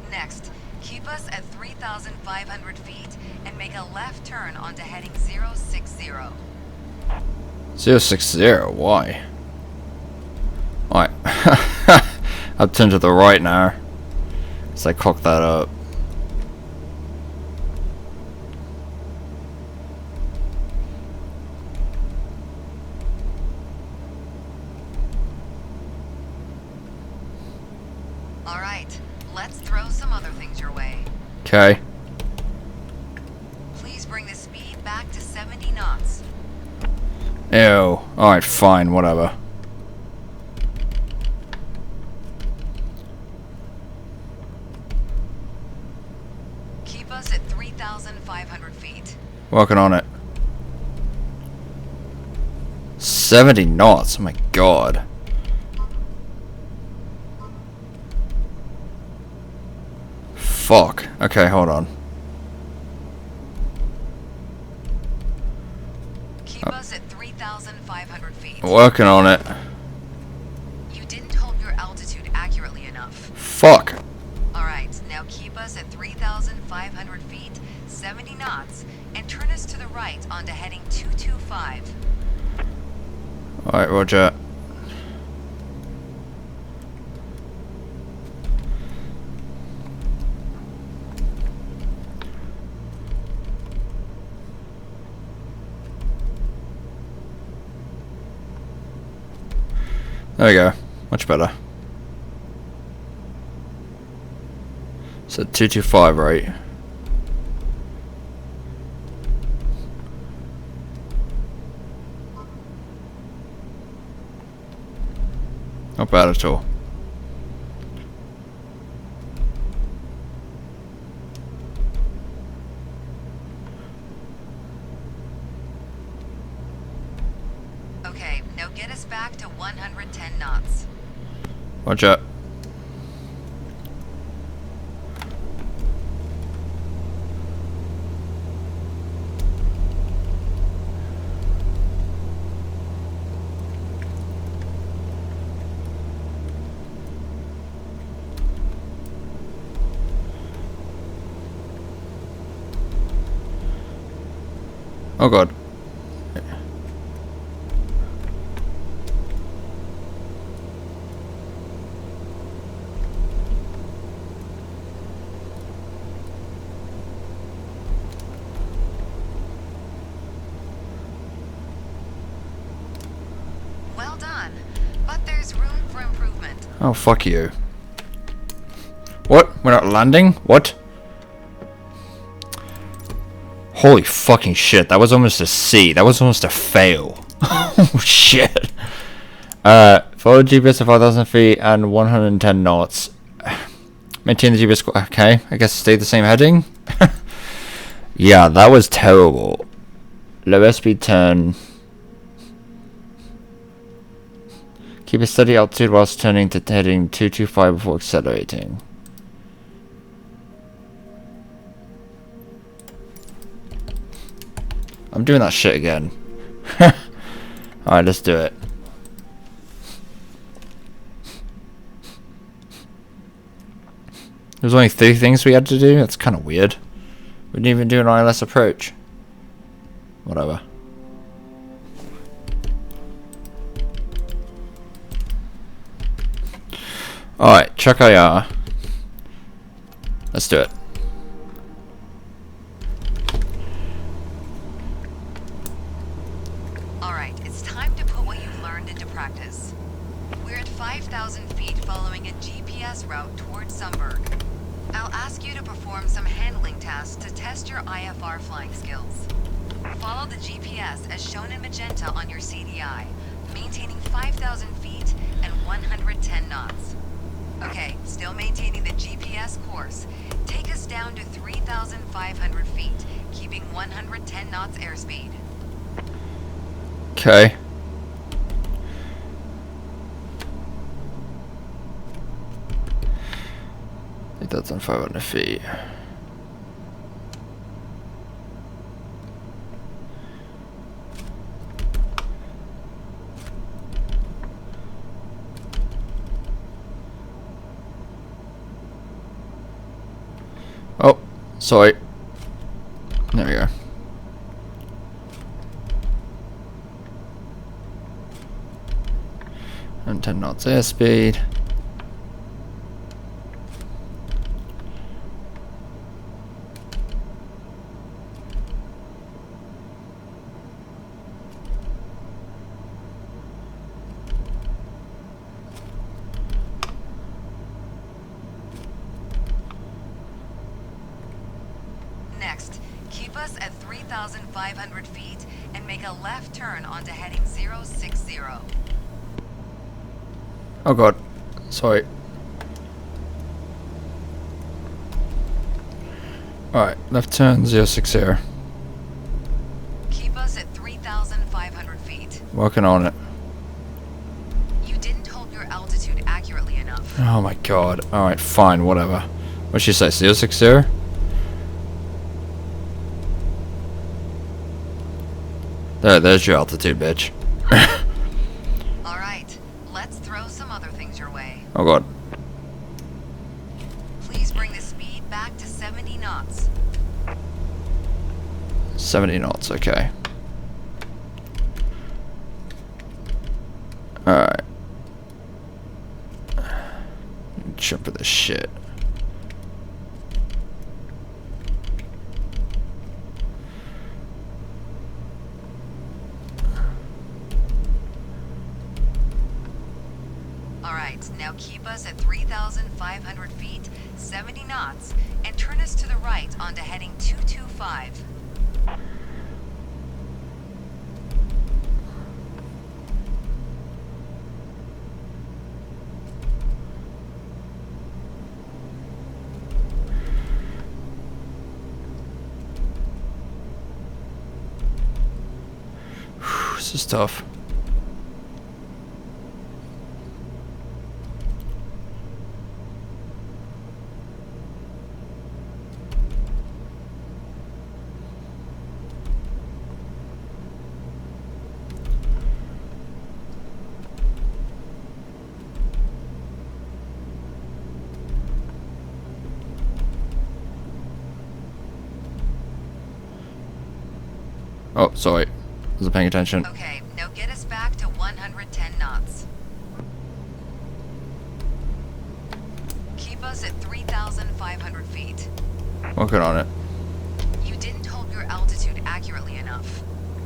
Next, keep us at 3,500 feet and make a left turn onto heading 060. 060, why? Alright. I'll turn to the right now. So I cock that up. Alright, let's throw some other things your way. Okay. Please bring the speed back to 70 knots. Ew. Alright, fine, whatever. Keep us at 3,500 feet. Working on it. 70 knots, oh my god. Fuck. Okay, hold on. Keep us at 3,500 feet. Working on it. You didn't hold your altitude accurately enough. Fuck. Alright, now keep us at 3,500 feet, 70 knots, and turn us to the right onto heading 225. Alright, roger. There we go. Much better. So 225, right? Not bad at all. Okay, now get us back to 110 knots. Watch out. Oh god. Well done, but there's room for improvement. Oh, fuck you. What? We're not landing? What? Holy fucking shit, that was almost a C. That was almost a fail. Oh shit. Follow GPS to 5,000 feet and 110 knots. Maintain the GPS. Okay, I guess stay the same heading. Yeah, that was terrible. Lower speed turn. Keep a steady altitude whilst turning to heading 225 before accelerating. I'm doing that shit again. Alright, let's do it. There's only 3 things we had to do? That's kind of weird. We didn't even do an ILS approach. Whatever. Alright, check IR. Let's do it. Alright, it's time to put what you've learned into practice. We're at 5,000 feet following a GPS route towards Sunberg. I'll ask you to perform some handling tasks to test test your IFR flying skills. Follow the GPS as shown in magenta on your CDI, maintaining 5,000 feet and 110 knots. Okay, still maintaining the GPS course. Take us down to 3,500 feet, keeping 110 knots airspeed. Okay. 3,500 feet. Oh, sorry. There we go. And 10 knots airspeed. Next, keep us at 3,500 feet and make a left turn onto heading 060. Oh god. Sorry. Alright, left turn 060. Keep us at 3,500 feet. Working on it. You didn't hold your altitude accurately enough. Oh my god. Alright, fine, whatever. What'd she say? 060? There's your altitude, bitch. Alright, let's throw some other things your way. Oh god. Please bring the speed back to 70 knots. 70 knots, okay. Alright. Jump for this shit. Alright, now keep us at 3,500 feet, 70 knots, and turn us to the right onto heading 225. This is tough. Oh, sorry. Wasn't paying attention. Okay, now get us back to 110 knots. Keep us at 3,500 feet. Working on it. You didn't hold your altitude accurately enough.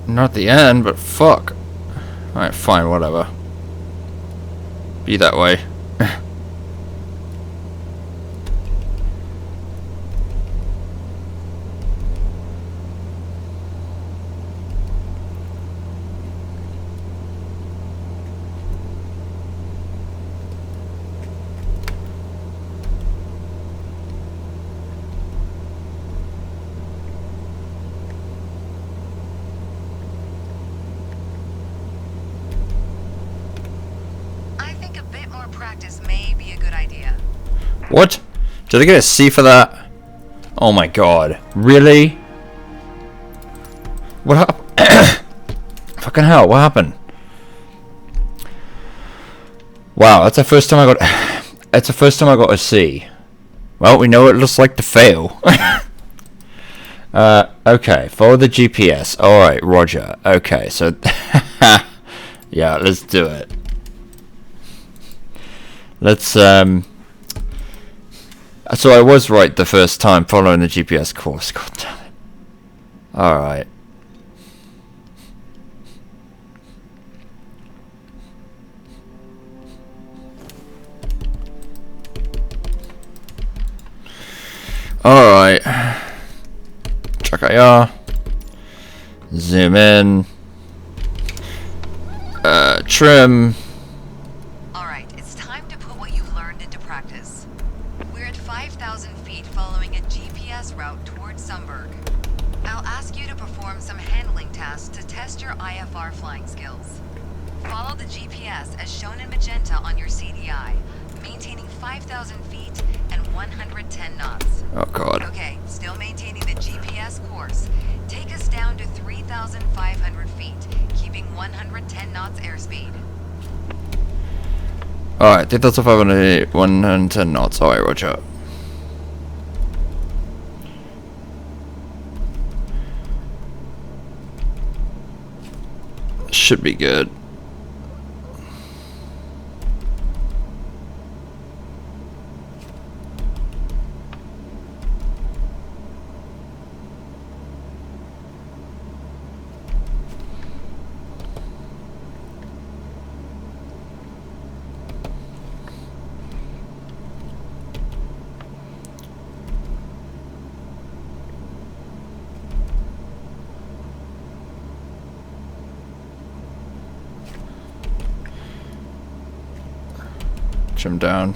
Not the end, but fuck. Alright, fine, whatever. Be that way. I think a bit more practice may be a good idea. What? Did I get a C for that? Oh my god. Really? What happened? Fucking hell, what happened? Wow, that's the first time I got that's the first time I got a C. Well, we know what it looks like to fail. Okay, follow the GPS. Alright, roger. Okay, so yeah, let's do it. Let's so I was right the first time following the GPS course. God damn it. Alright. Alright. IR. Zoom in. Trim. Alright, it's time to put what you learned into practice. We're at 5,000 feet following a GPS route towards Sunberg. I'll ask you to perform some handling tasks to test your IFR flying skills. Follow the GPS as shown in magenta on your CDI, maintaining 5,000 feet and 110 knots. Oh god. Okay, still maintaining the GPS course. Take us down to 3,500 feet, keeping 110 knots airspeed. Alright, 3,500, 110 knots. Alright, roger. Should be good. Trim down.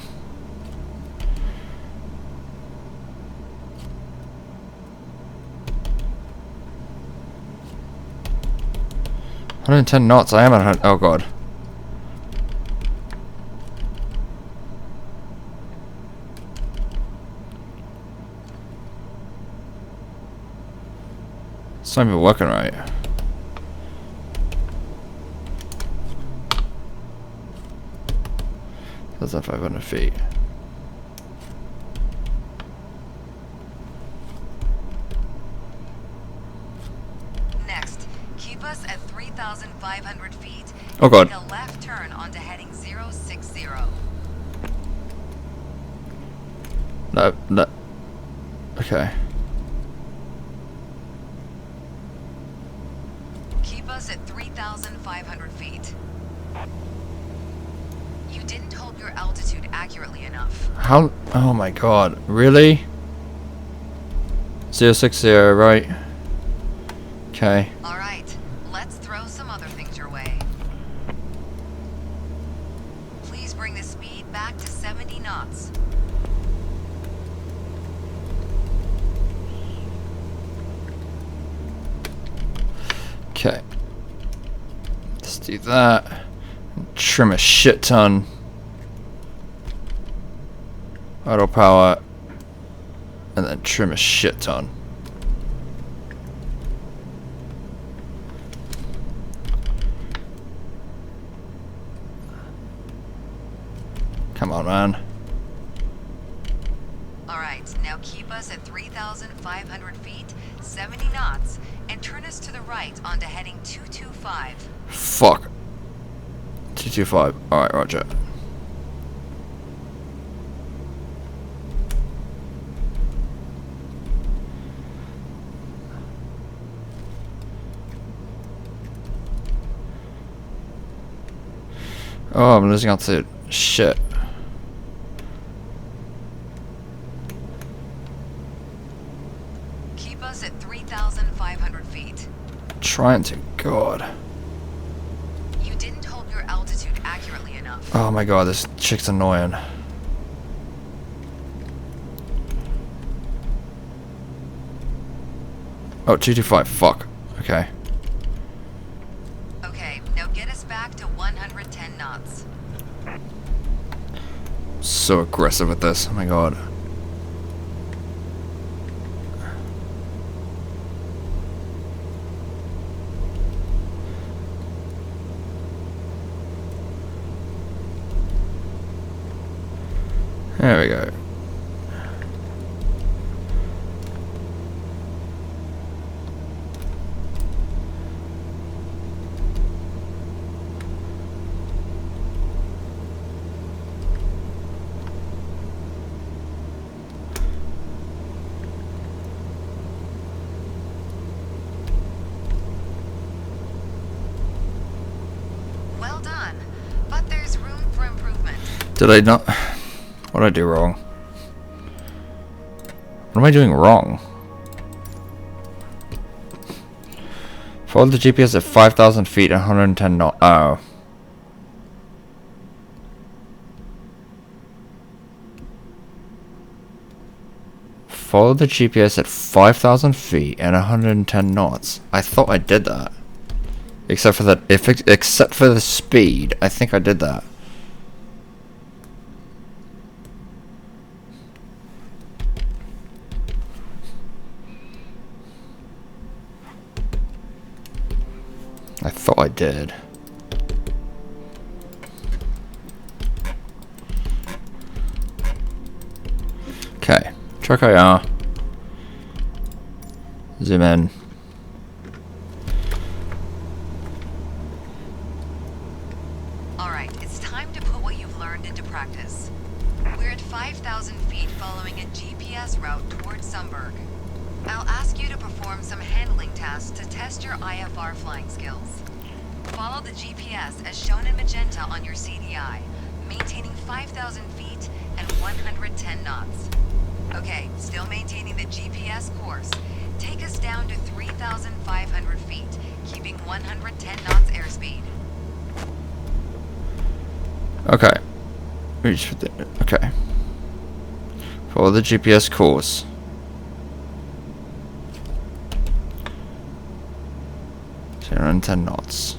$110 knots. I am at. Oh god. It's not even working right. That's at 500 feet. Next, keep us at 3,500 feet. Oh god. Take a left turn onto heading 060. No. Okay. Keep us at 3,500 feet. You didn't hold your altitude accurately enough. How? Oh my god. Really? 060, right? Okay. Alright, let's throw some other things your way. Please bring the speed back to 70 knots. Okay. Let's do that. Trim a shit ton. Auto power. And then trim a shit ton. Come on, man. Alright, now keep us at 3,500 feet, 70 knots, and turn us to the right onto heading 225. Fuck. 225. Alright, roger. Oh, I'm losing altitude. Shit. Keep us at 3,500 feet. Trying to. God. You didn't hold your altitude accurately enough. Oh my god, this chick's annoying. Oh, 225. Fuck. Okay. Okay, now get us back to 110 knots. So aggressive with this. Oh my god. There we go. Well done, but there's room for improvement. Did I not? What did I do wrong? What am I doing wrong? Follow the GPS at 5,000 feet and 110 knots. Oh. Follow the GPS at 5,000 feet and 110 knots. I thought I did that. Except for that, except for the speed, I think I did that. I thought I did. Okay, truck IR. Zoom in. Alright, it's time to put what you've learned into practice. We're at 5,000 feet following a GPS route towards Sunberg. I'll ask you to perform some handling tasks to test your IFR flying skills. Follow the GPS as shown in magenta on your CDI, maintaining 5,000 feet and 110 knots. Okay, still maintaining the GPS course. Take us down to 3,500 feet, keeping 110 knots airspeed. Okay. Okay. Follow the GPS course. 110 knots.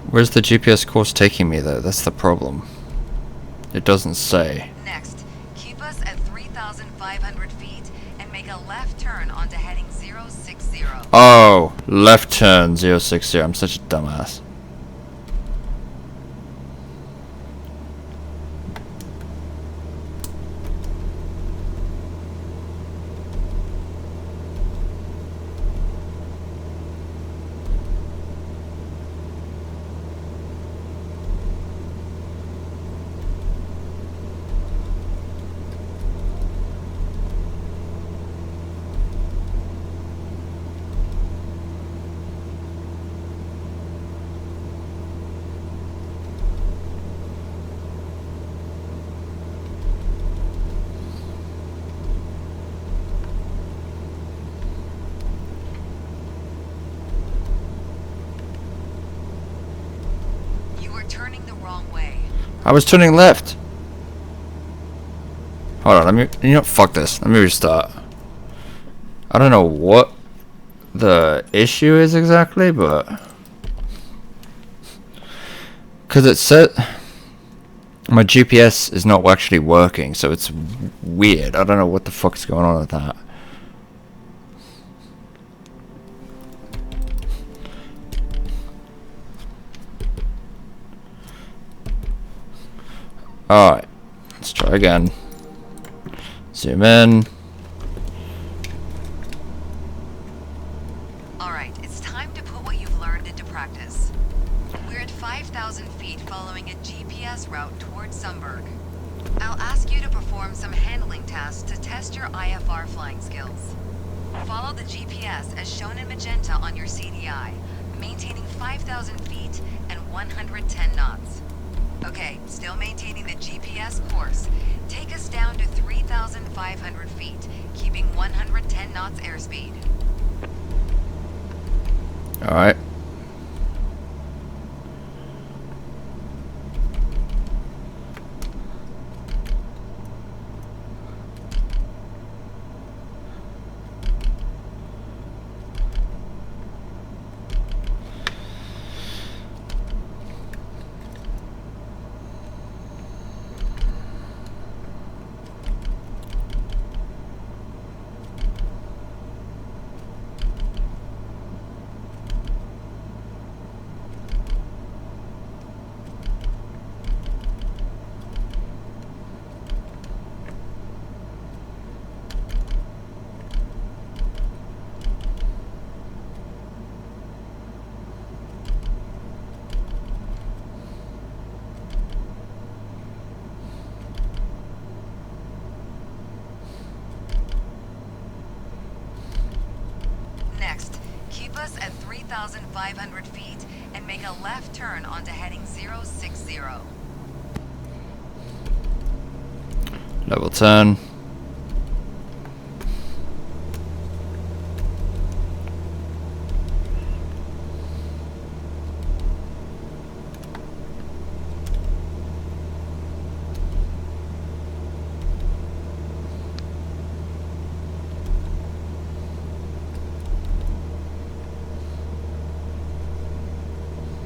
Where's the GPS course taking me though? That's the problem. It doesn't say. Next, keep us at 3,500 feet and make a left turn onto heading 060. Oh, left turn 060. I'm such a dumbass. Turning the wrong way. I was turning left. Hold on, let me, fuck this. Let me restart. I don't know what the issue is exactly, but... Because it said... My GPS is not actually working, so it's weird. I don't know what the fuck's going on with that. Alright, let's try again. Zoom in. Alright, it's time to put what you've learned into practice. We're at 5,000 feet following a GPS route towards Sunberg. I'll ask you to perform some handling tasks to test your IFR flying skills. Follow the GPS as shown in magenta on your CDI, maintaining 5,000 feet and 110 knots. Okay, still maintaining the GPS course. Take us down to 3,500 feet, keeping 110 knots airspeed. Alright. 3,500 feet and make a left turn onto heading 060. Level turn.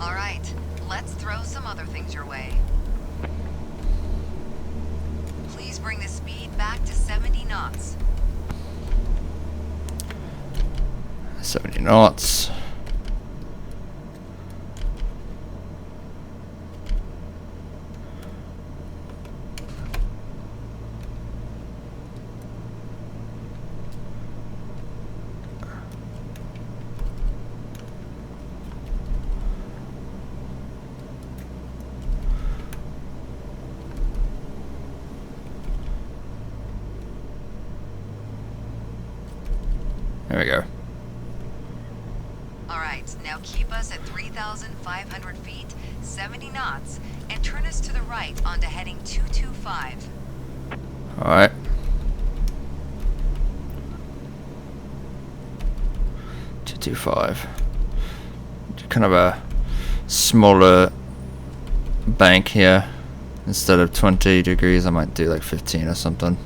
All right, let's throw some other things your way. Please bring the speed back to 70 knots. 70 knots. There we go. All right, now keep us at 3,500 feet, 70 knots, and turn us to the right onto heading 225. Alright. Two five. Kind of a smaller bank here. Instead of 20 degrees, I might do like 15 or something.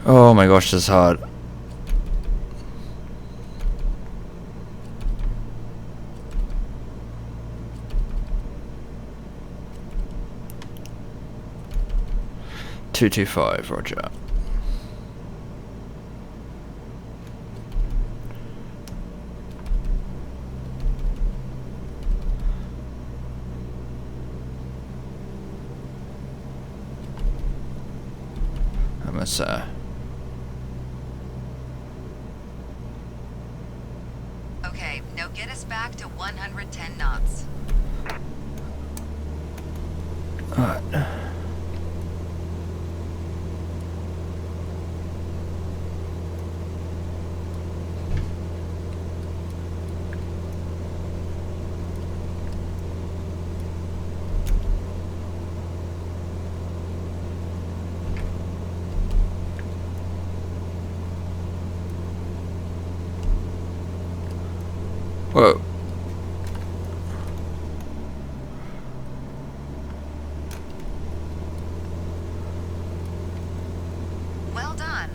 Oh my gosh, this is hard. Two 225, roger. Almost Okay, now get us back to 110 knots. Alright. Whoa. Well done,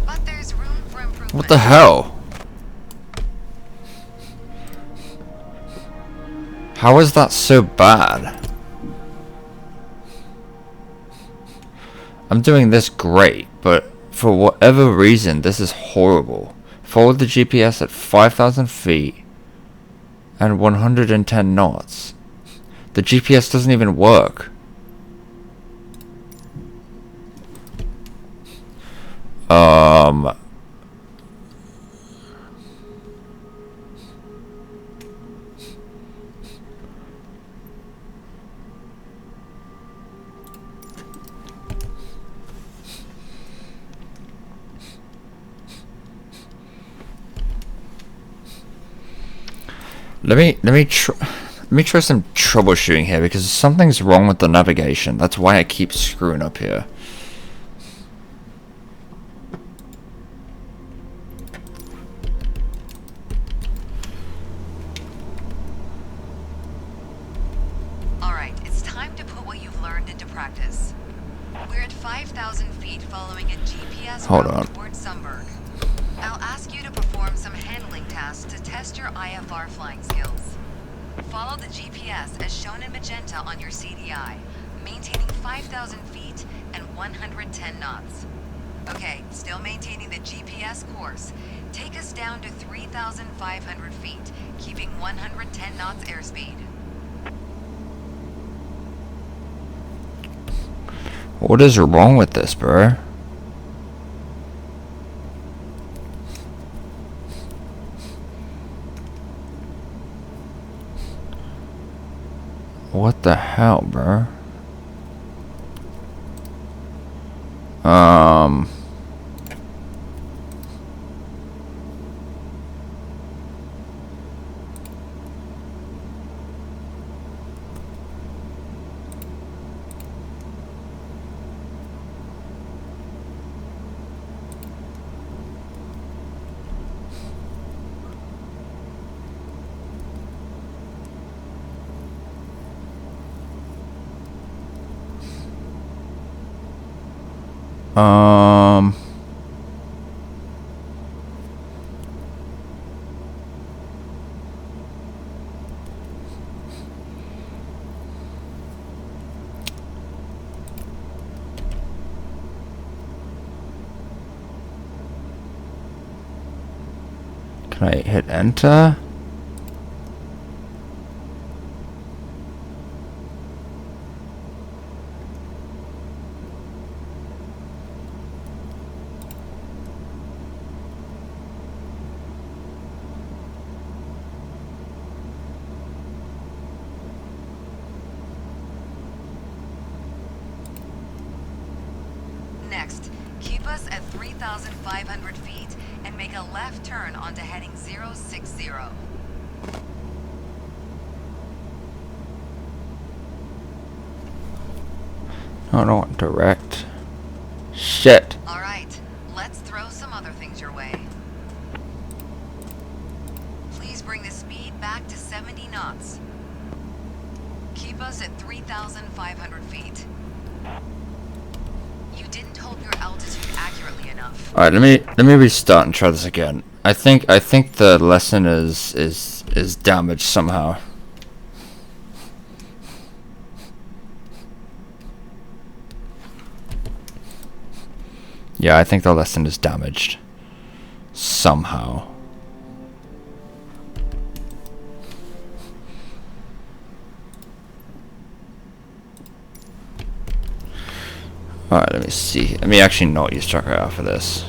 but there's room for improvement. What the hell? How is that so bad? I'm doing this great, but for whatever reason, this is horrible. Follow the GPS at 5,000 feet and 110 knots. The GPS doesn't even work. Let me try some troubleshooting here, because something's wrong with the navigation. That's why I keep screwing up here. Alright, it's time to put what you've learned into practice. We're at 5,000 feet following a GPS Hold route on. towards Sunberg. I'll ask you to perform some handling tasks to test your IFR flying skills. Follow the GPS as shown in magenta on your CDI, maintaining 5,000 feet and 110 knots. Okay, still maintaining the GPS course. Take us down to 3,500 feet, keeping 110 knots airspeed. What is wrong with this, bro? What the hell, bro? Um. Can I hit enter? Next, keep us at 3,500 feet and make a left turn onto heading 060. Oh, no, direct. Shit. Alright, let's throw some other things your way. Please bring the speed back to 70 knots. Keep us at 3,500 feet. You didn't hold your altitude accurately enough. All right, let me restart and try this again. I think the lesson is damaged somehow. Yeah, I think the lesson is damaged somehow. Alright, let me see. Let me actually not use truck radar for this.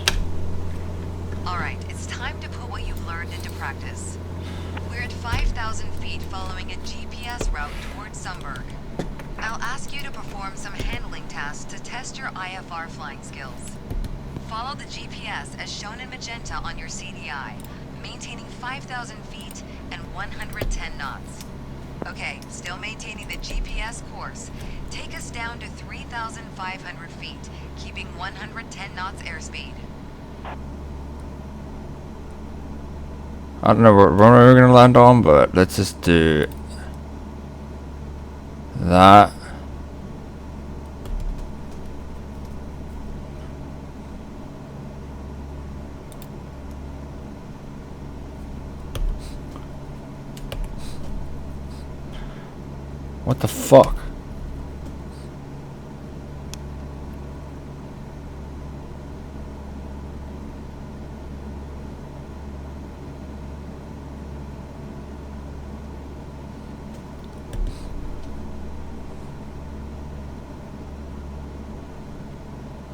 Alright, it's time to put what you've learned into practice. We're at 5,000 feet following a GPS route towards Sunberg. I'll ask you to perform some handling tasks to test your IFR flying skills. Follow the GPS as shown in magenta on your CDI, maintaining 5,000 feet and 110 knots. Okay, still maintaining the GPS course. Take us down to 3,500 feet, keeping 110 knots airspeed. I don't know what runway we're gonna land on, but let's just do that. What the fuck?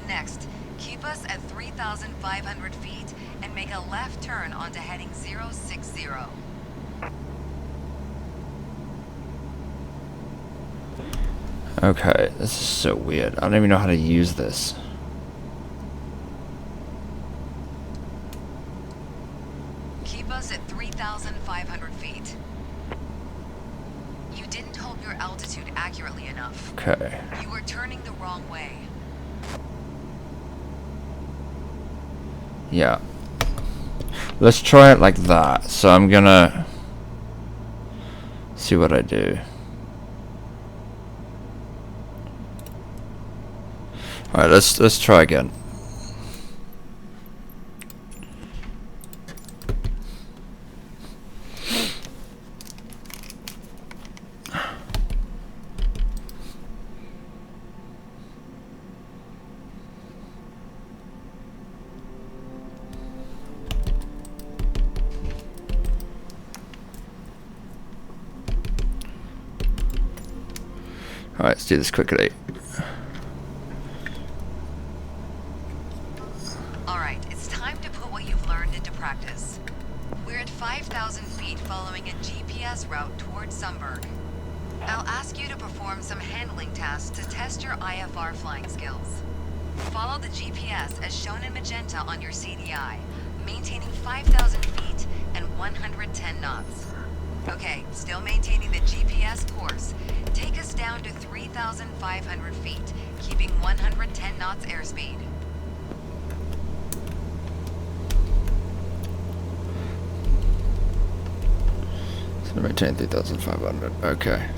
Next, keep us at 3,500 feet and make a left turn onto heading 060. Okay, this is so weird. I don't even know how to use this. Keep us at 3,500 feet. You didn't hold your altitude accurately enough. Okay. You were turning the wrong way. Yeah. Let's try it like that. So I'm gonna see what I do. Alright, let's try again. Alright, let's do this quickly. Alright, it's time to put what you've learned into practice. We're at 5,000 feet following a GPS route towards Sunberg. I'll ask you to perform some handling tasks to test your IFR flying skills. Follow the GPS as shown in magenta on your CDI, maintaining 5,000 feet and 110 knots. Okay, still maintaining the GPS course. Take us down to 3,500 feet, keeping 110 knots airspeed. So maintain 3,500. Okay.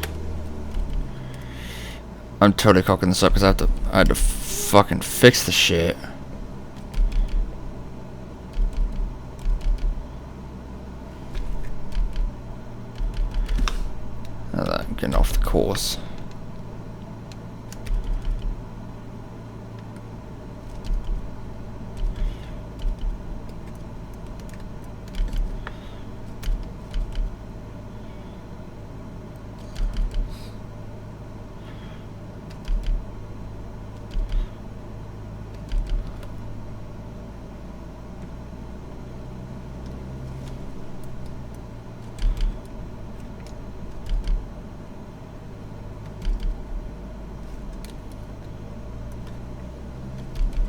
I'm totally cocking this up because I had to fucking fix the shit. Now that I'm getting off the course.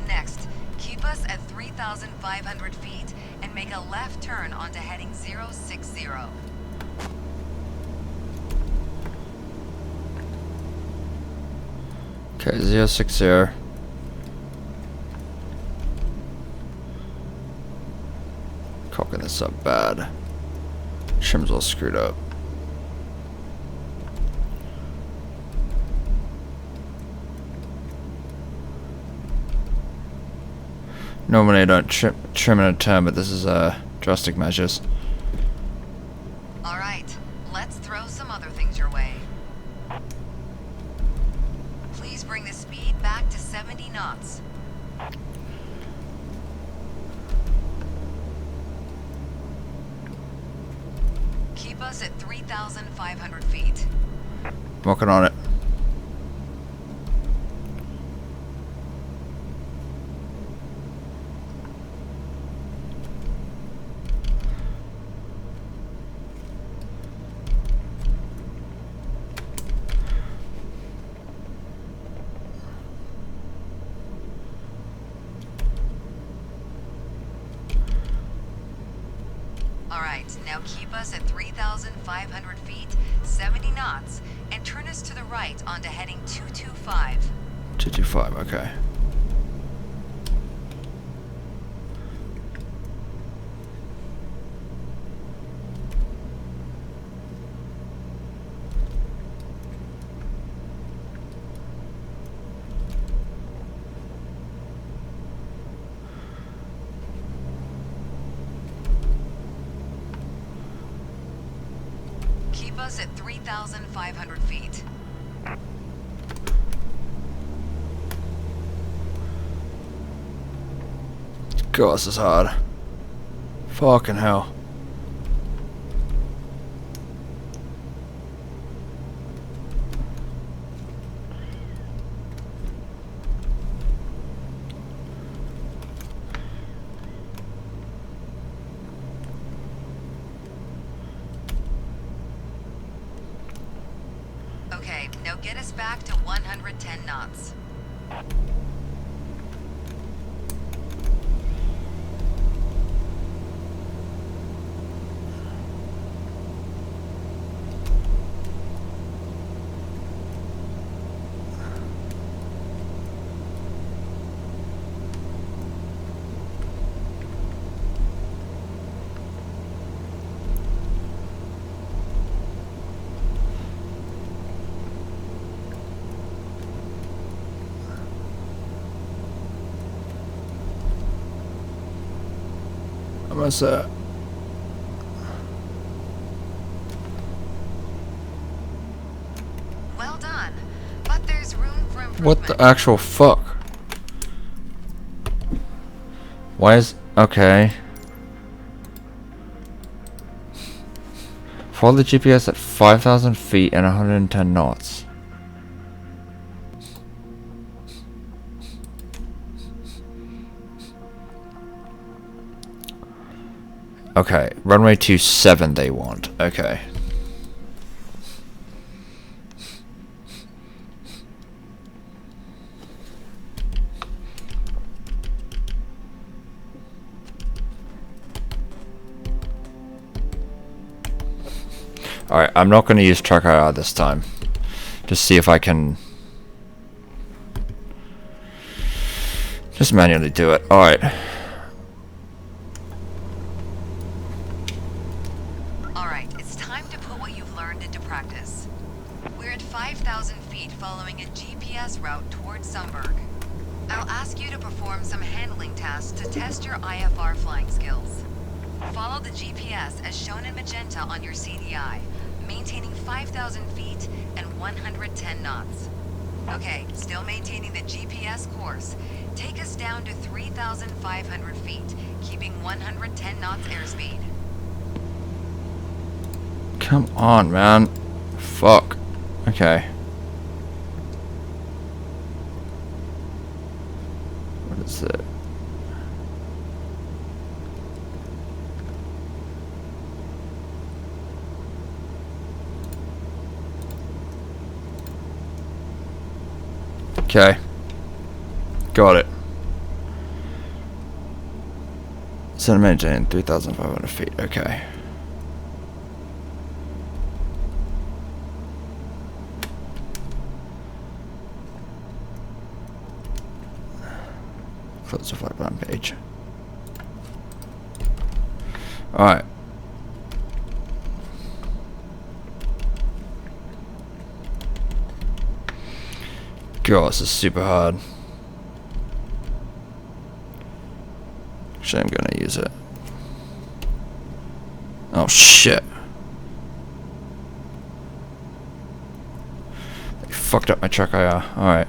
Next, keep us at 3,500 feet and make a left turn onto heading 060. Okay, 060. Cocking this up bad. Trim's all screwed up. Normally I don't trim in a turn, but this is drastic measures. Alright, let's throw some other things your way. Please bring the speed back to 70 knots. Keep us at 3,500 feet. Working on it. Alright, now keep us at 3,500 feet, 70 knots, and turn us to the right onto heading 225. 225, okay. Keep us at 3,500 feet. God, this is hard. Fucking hell. Okay, now get us back to 110 knots. What's that? Well done, but there's room for improvement. What the actual fuck? Why is... okay. Follow the GPS at 5,000 feet and 110 knots. Okay, runway 27 they want. Okay. Alright, I'm not going to use track IR this time. Just see if I can... just manually do it. Alright. Alright, it's time to put what you've learned into practice. We're at 5,000 feet following a GPS route towards Sunberg. I'll ask you to perform some handling tasks to test your IFR flying skills. Follow the GPS as shown in magenta on your CDI, maintaining 5,000 feet and 110 knots. Okay, still maintaining the GPS course. Take us down to 3,500 feet, keeping 110 knots airspeed. Come on, man. Fuck. Okay. What is it? Okay. Got it. Centimeter in 3,500 feet. Okay. Close the flight plan page. Alright. God, this is super hard. Actually, I'm gonna use it. Oh shit. They fucked up my truck IR. Alright.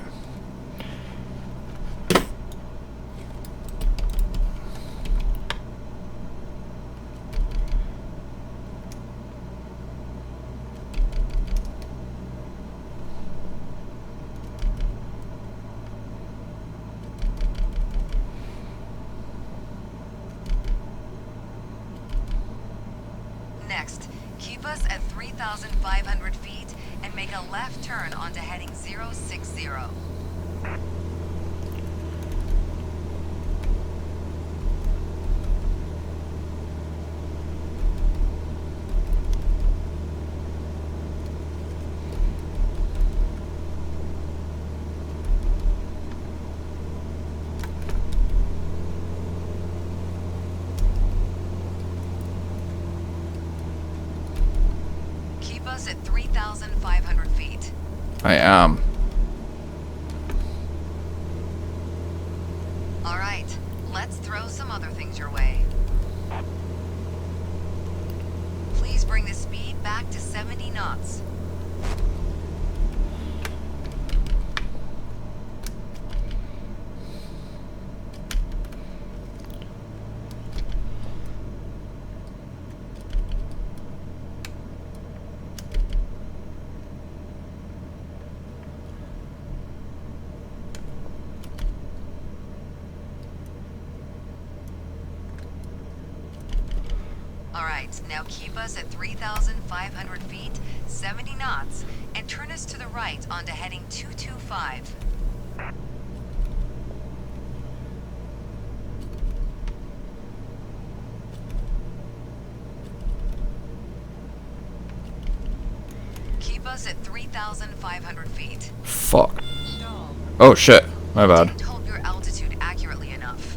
Next, keep us at 3,500 feet and make a left turn onto heading 060. Keep us at 3,500 feet. I am. All right, let's throw some other things your way. Please bring the speed back to 70 knots. Alright, now keep us at 3,500 feet, 70 knots, and turn us to the right onto heading 225. Keep us at 3,500 feet. Fuck. Oh shit. My bad. Didn't hold your altitude accurately enough.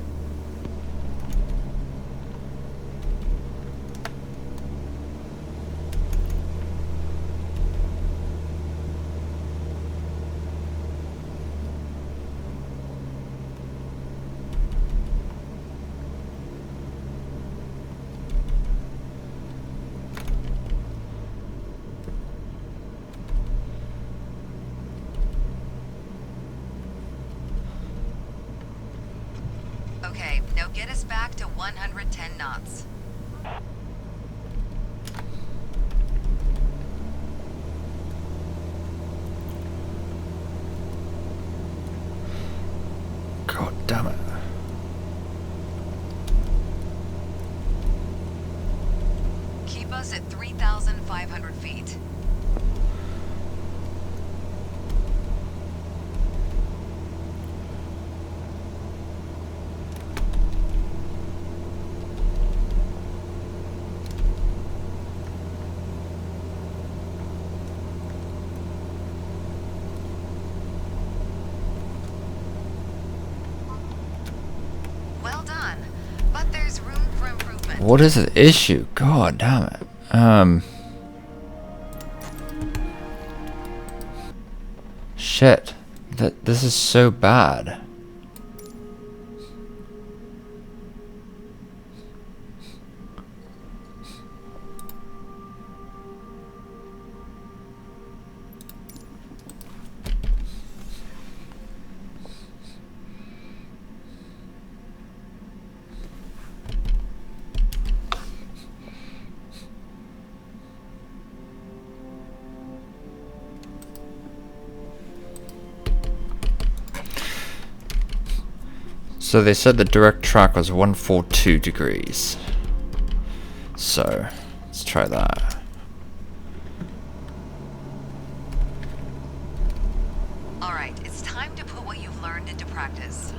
Okay, now get us back to 110 knots. God damn it. Keep us at 3,500 feet. Well done, but there's room for improvement. What is the issue? God damn it. Shit. This is so bad. So they said the direct track was 142 degrees. So let's try that. Alright, it's time to put what you've learned into practice.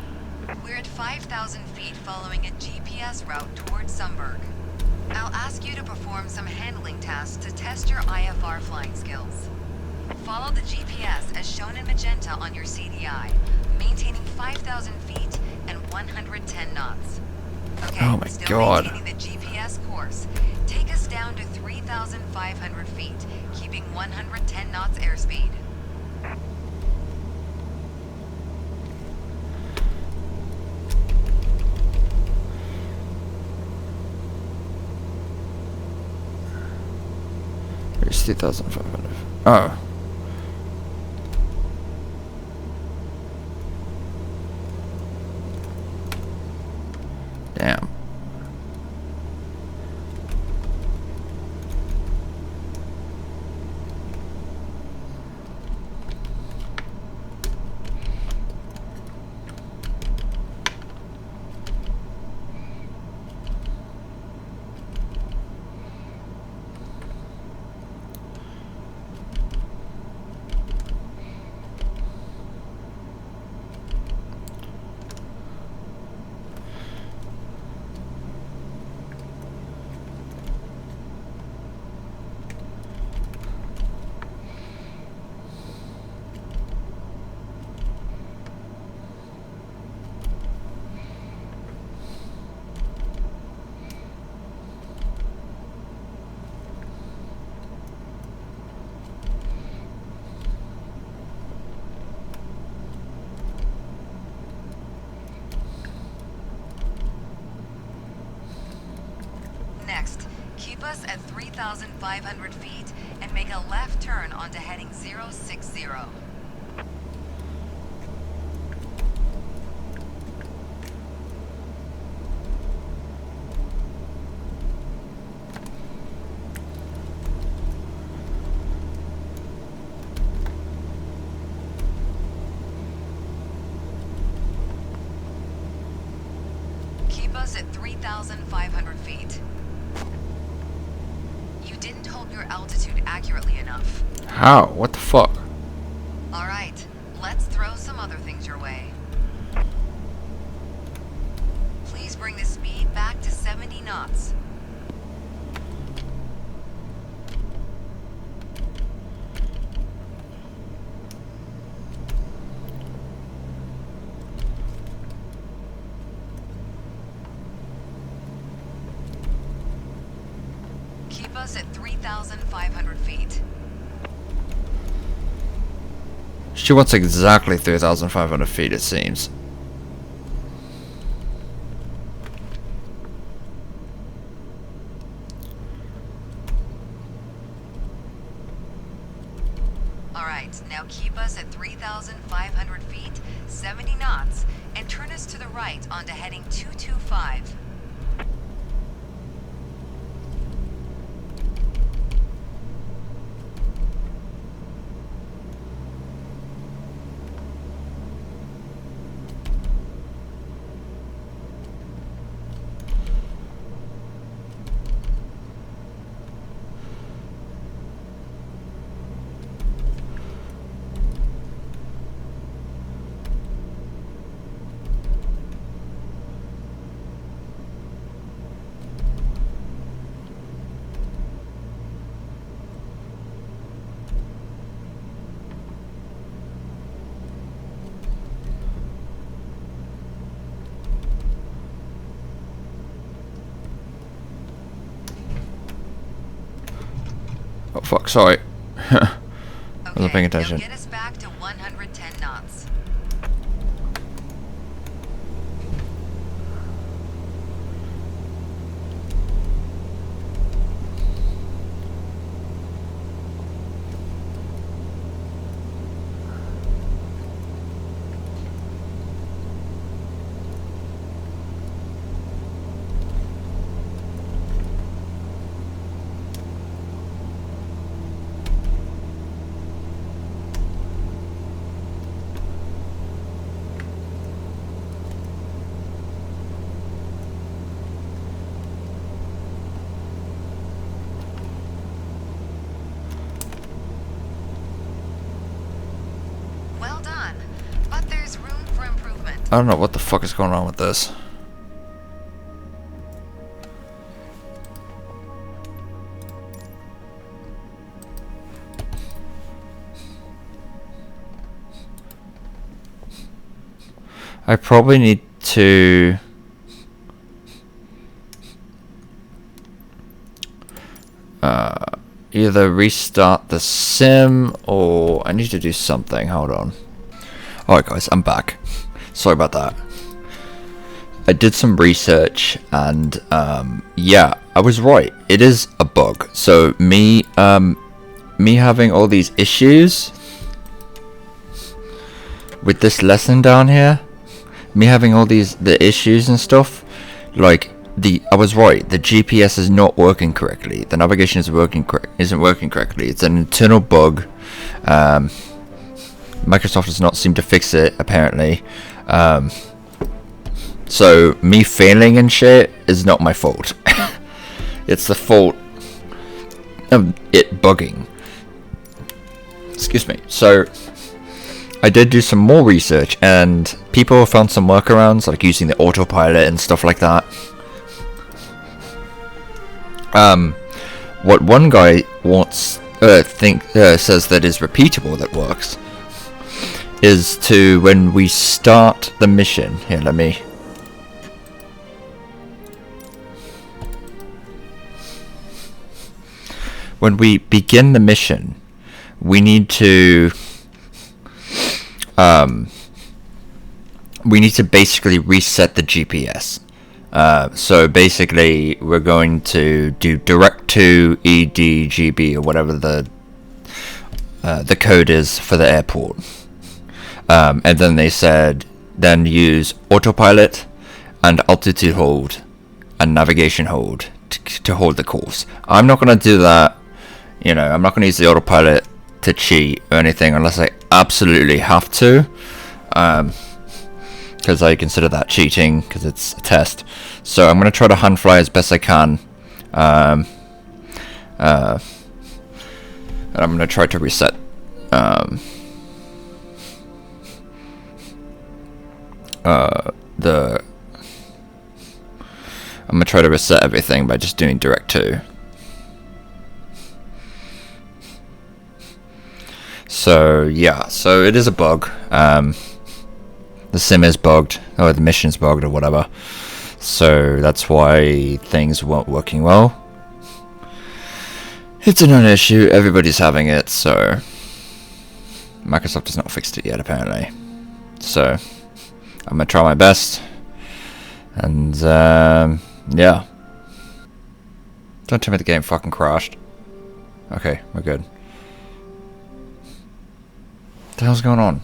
We're at 5,000 feet following a GPS route towards Sunberg. I'll ask you to perform some handling tasks to test your IFR flying skills. Follow the GPS as shown in magenta on your CDI, maintaining 5,000 feet and 110 knots. Okay, Oh my still God. maintaining the GPS course. Take us down to 3,500 feet, keeping 110 knots airspeed. It's 2,500. Oh. Damn. Next, keep us at 3,500 feet and make a left turn onto heading 060. Keep us at 3,500 feet. You didn't hold your altitude accurately enough. How? What the fuck? Alright, let's throw some other things your way. Please bring the speed back to 70 knots. Keep us at 3,500 feet. She wants exactly 3,500 feet, it seems. Alright, now keep us at 3,500 feet, 70 knots, and turn us to the right onto heading 225. Oh fuck, sorry. Wasn't paying Okay, attention. now get us back to 110 knots. I don't know what the fuck is going on with this. I probably need to either restart the sim or I need to do something. Hold on. Alright guys, I'm back. Sorry about that. I did some research and yeah, I was right. It is a bug. So me having all these issues with this lesson down here, me having all the issues and stuff, like I was right. The GPS is not working correctly. The navigation isn't working correctly. It's an internal bug. Microsoft does not seem to fix it apparently. So me failing and shit is not my fault. It's the fault of it bugging. Excuse me. So I did do some more research and people found some workarounds, like using the autopilot and stuff like that. What one guy says that is repeatable that works is to, when we start the mission, here, when we begin the mission, we need to basically reset the GPS. So basically we're going to do direct to EDGB or whatever the code is for the airport. And then they said then use autopilot and altitude hold and navigation hold to hold the course. I'm not going to do that. You know, I'm not going to use the autopilot to cheat or anything unless I absolutely have to. Because I consider that cheating because it's a test. So I'm going to try to hand fly as best I can. And I'm going to try to reset I'm going to try to reset everything by just doing direct to. So yeah, so it is a bug. The sim is bugged, or the mission's bugged, or whatever. So that's why things weren't working well. It's a known issue, everybody's having it, so Microsoft has not fixed it yet, apparently. So I'm gonna try my best, and yeah. Don't tell me the game fucking crashed. Okay, we're good. What the hell's going on?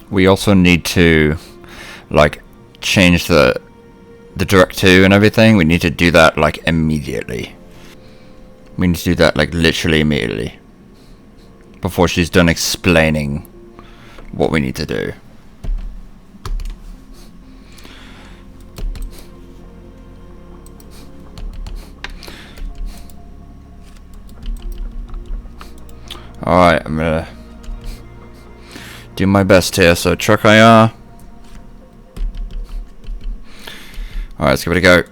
We also need to like change the direct to and everything. We need to do that like immediately. We need to do that like literally immediately before she's done explaining what we need to do. Alright, I'm gonna do my best here. So truck IR. Alright, let's give it a go.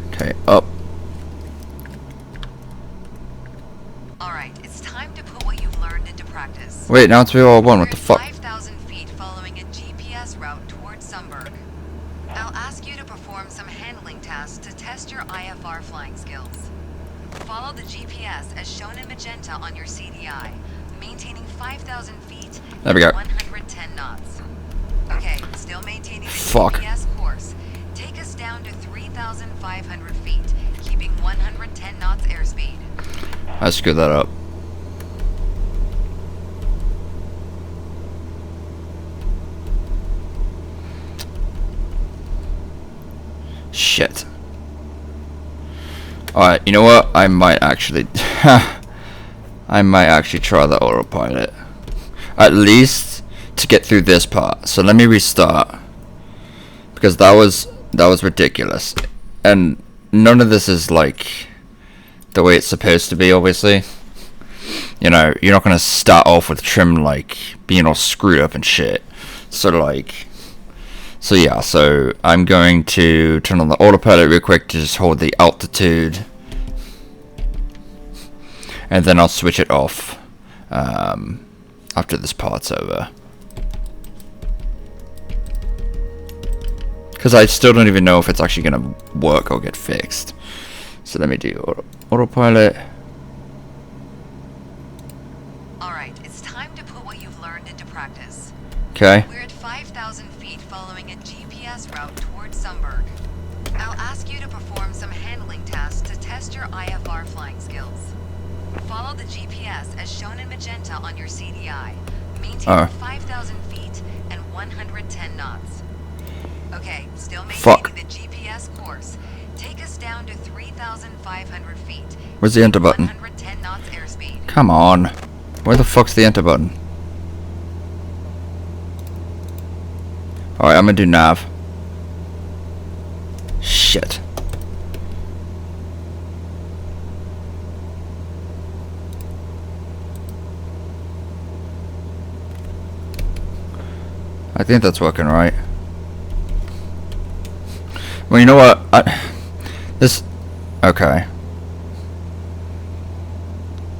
Okay, up. Alright, it's time to put what you've learned into practice. Wait, now it's VO1, what the fuck? 5,000 feet following a GPS route towards Sunberg. I'll ask you to perform some handling tasks to test your IFR flying skills. Follow the GPS as shown in magenta on your CDI, maintaining 5,000 feet There we go. 110 knots. Okay, still maintaining the Fuck. GPS course. Take us down to 3,500 feet, keeping 110 knots airspeed. I screwed that up. Shit. Alright, you know what? I might actually try the autopilot. At least to get through this part. So let me restart. Because that was ridiculous. And none of this is like the way it's supposed to be, obviously. you know, you're not gonna start off with trim like being all screwed up and shit. So like, so yeah, so I'm going to turn on the autopilot real quick to just hold the altitude, and then I'll switch it off after this part's over. Because I still don't even know if it's actually gonna work or get fixed. So let me do autopilot. Alright, it's time to put what you've learned into practice. Okay. We're at 5,000 feet following a GPS route towards Sunberg. I'll ask you to perform some handling tasks to test your IFR flying skills. Follow the GPS as shown in magenta on your CDI. Maintain 5,000 feet and 110 knots. Okay, still maintaining the GPS course. Take us down to 3,500 feet. Where's the enter button? 110 knots airspeed. Come on. Where the fuck's the enter button? Alright, I'm gonna do nav. Shit. I think that's working right. Well, you know what? Okay.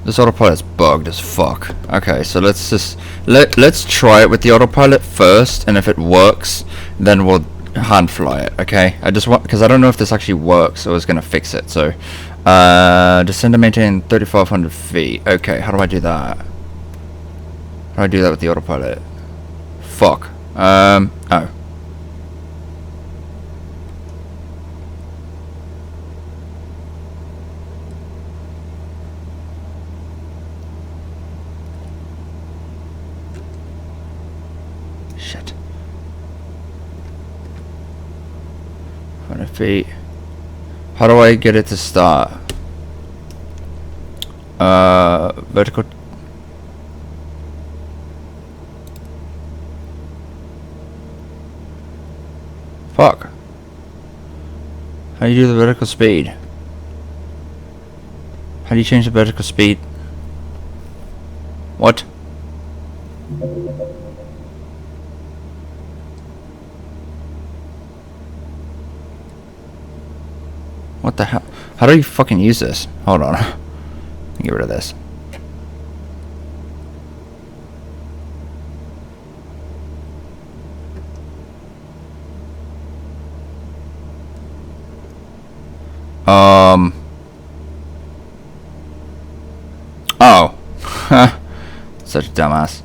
This autopilot's bugged as fuck. Okay, so let's just let's try it with the autopilot first, and if it works, then we'll hand fly it. Okay? I just want, because I don't know if this actually works, so I was gonna fix it. So, descend and maintain 3,500 feet. Okay, how do I do that? How do I do that with the autopilot? Fuck. Oh. Shit. 100 feet. How do I get it to start? Vertical. Fuck. How do you do the vertical speed? How do you change the vertical speed? What? What the hell? How do you fucking use this? Hold on. Let me get rid of this. Oh. Such a dumbass.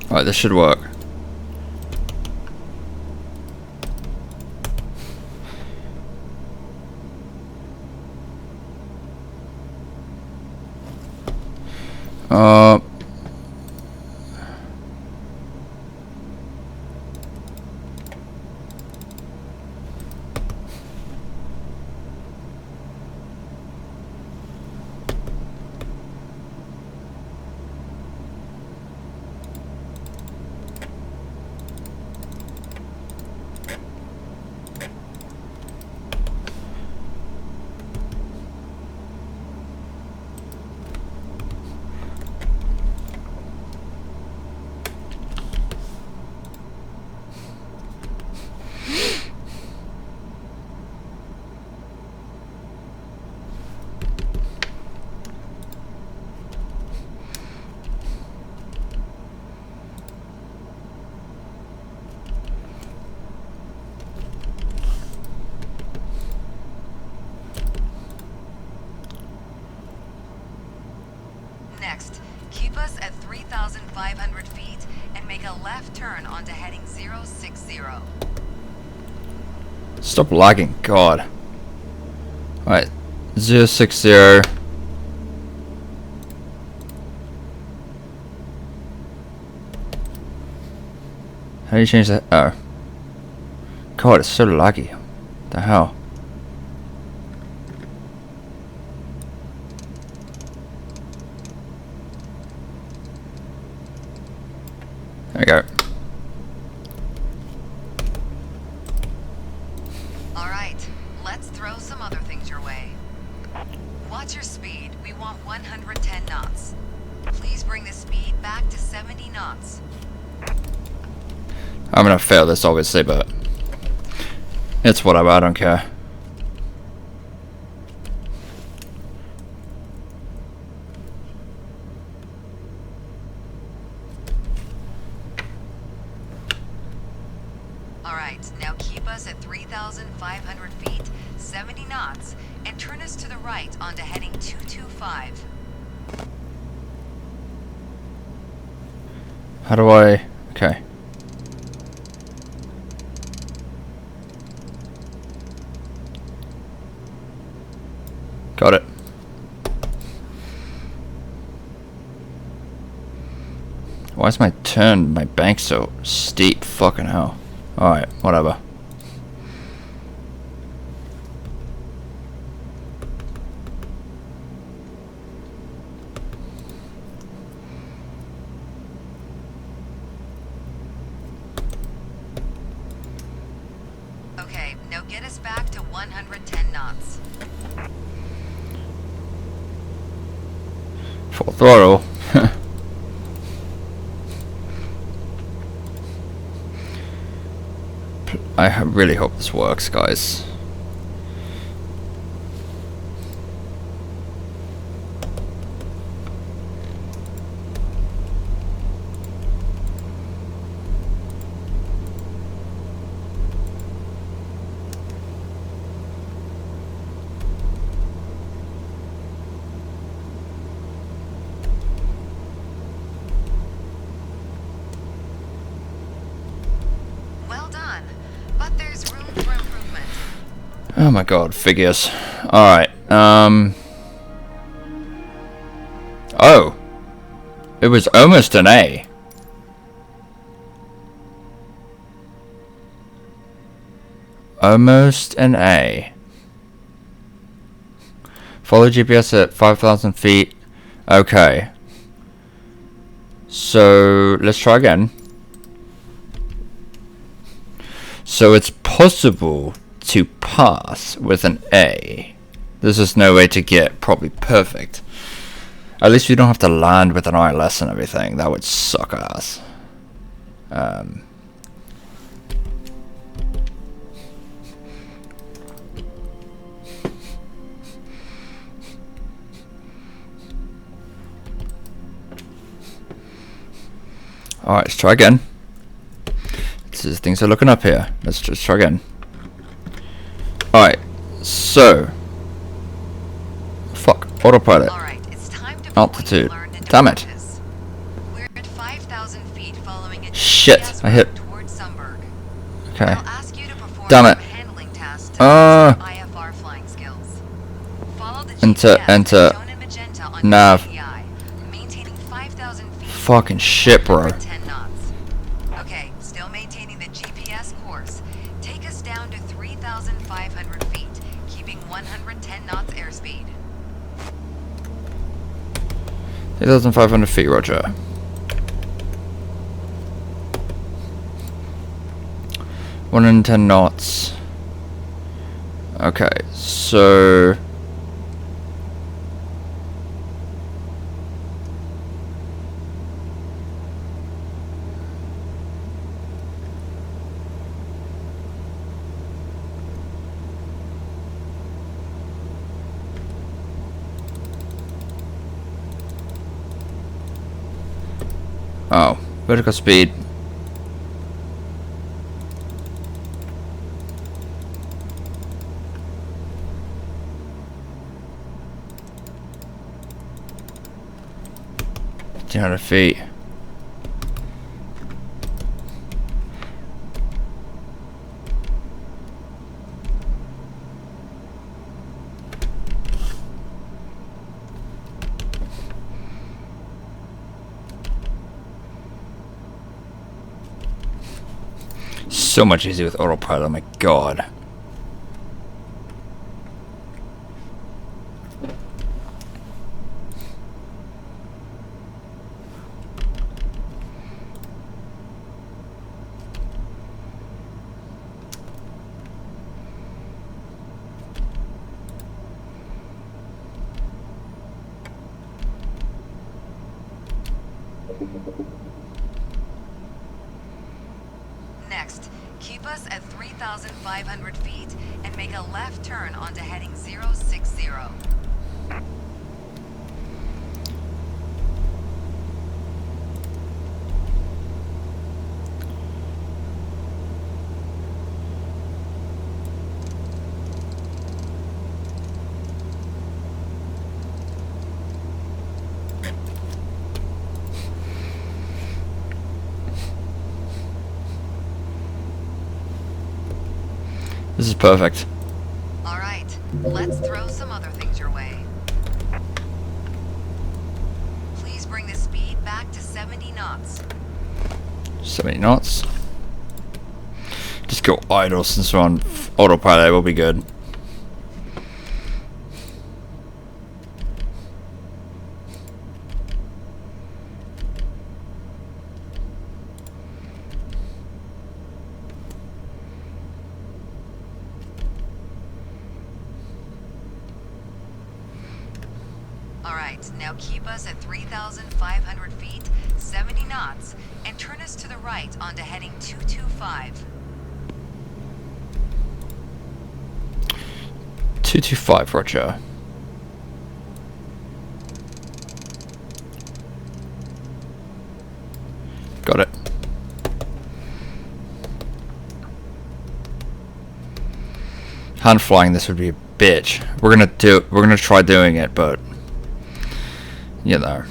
Alright, this should work. Next, keep us at 3,500 feet and make a left turn onto heading 060. Stop lagging, God. Alright, 060. How do you change that? Oh. God, it's so laggy. What the hell? we go. Alright, let's throw some other things your way. Watch your speed. We want 110 knots. Please bring the speed back to 70 knots. I'm gonna fail this obviously, but it's whatever, I don't care. Alright, now keep us at 3,500 feet, 70 knots, and turn us to the right onto heading 225. How do I... okay. Got it. Why is my bank so steep? Fucking hell. Alright, whatever. Okay, now get us back to 110 knots. Full throttle. I really hope this works, guys. Well done, but there's room for improvement. Oh my god, figures. Alright, oh! It was almost an A. Almost an A. Follow GPS at 5,000 feet. Okay. So, let's try again. So it's possible to pass with an A. There's just no way to get probably perfect. At least we don't have to land with an ILS and everything. That would suck ass. Alright, let's try again. Things are looking up here. Let's just try again. Alright, so. Fuck, autopilot. Alright, it's time to Altitude. learn to Damn it. this. We're at 5,000 feet following a Shit, GPS I hit. route towards Sunberg. Okay. I'll ask you to perform Damn it. some handling tasks to test your IFR flying skills. Follow the Enter, GPS enter. shown in magenta on Nav. your API, maintaining 5,000 feet. Fucking shit, bro. 110 knots. Okay, still maintaining the GPS course. Take us down to 3,500 feet, keeping 110 knots airspeed. 8,500 feet, roger. 110 knots. Okay, so. Oh, vertical speed. $200 feet. So much easier with autopilot, oh my god. Next, keep us at 3,500 feet and make a left turn onto heading 060. This is perfect. All right, let's throw some other things your way. Please bring the speed back to 70 knots. 70 knots. Just go idle since we're on autopilot, will be good. Alright, now keep us at 3,500 feet, 70 knots, and turn us to the right onto heading 225. 225, roger. Got it. Hand flying this would be a bitch. We're gonna try doing it, but you know,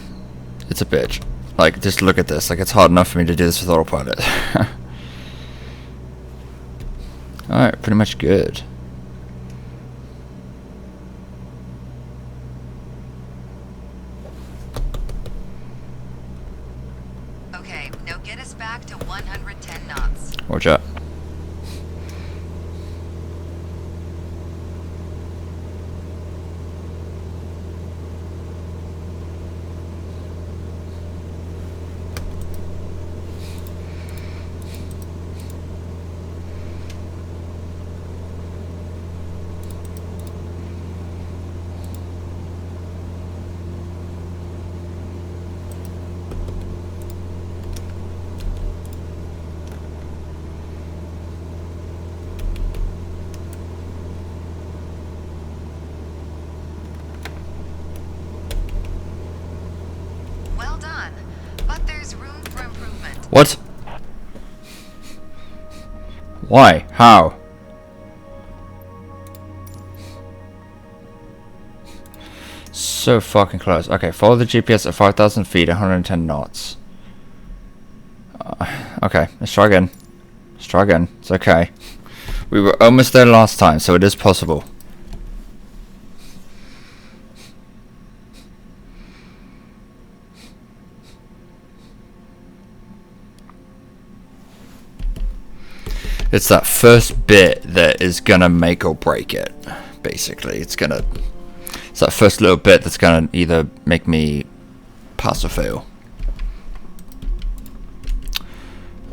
it's a bitch. Like, just look at this. Like, it's hard enough for me to do this with autopilot. Alright, pretty much good. Okay, now get us back to 110 knots. Watch out. Well done, but there's room for improvement. What? Why? How? So fucking close. Okay, follow the GPS at 5,000 feet, 110 knots. Okay, let's try again. Let's try again. It's okay. We were almost there last time, so it is possible. It's that first bit that is gonna make or break it, basically. It's that first little bit that's gonna either make me pass or fail.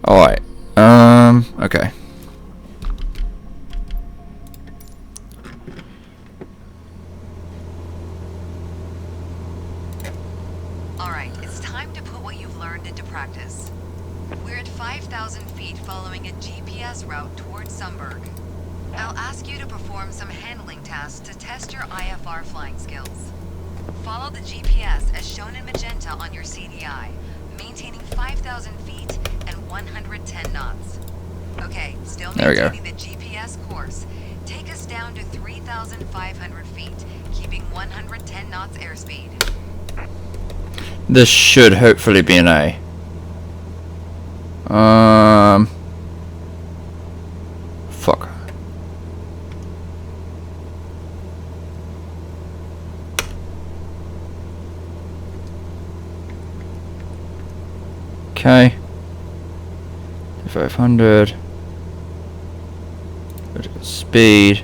Alright, okay. Alright, it's time to put what you've learned into practice. We're at 5,000 feet following a GPS route towards Sunberg. I'll ask you to perform some handling tasks to test your IFR flying skills. Follow the GPS as shown in magenta on your CDI, maintaining 5,000 feet and 110 knots. Okay, still There we go. maintaining the GPS course. Take us down to 3,500 feet, keeping 110 knots airspeed. This should hopefully be an A. Fuck. Okay. 500. Vertical speed.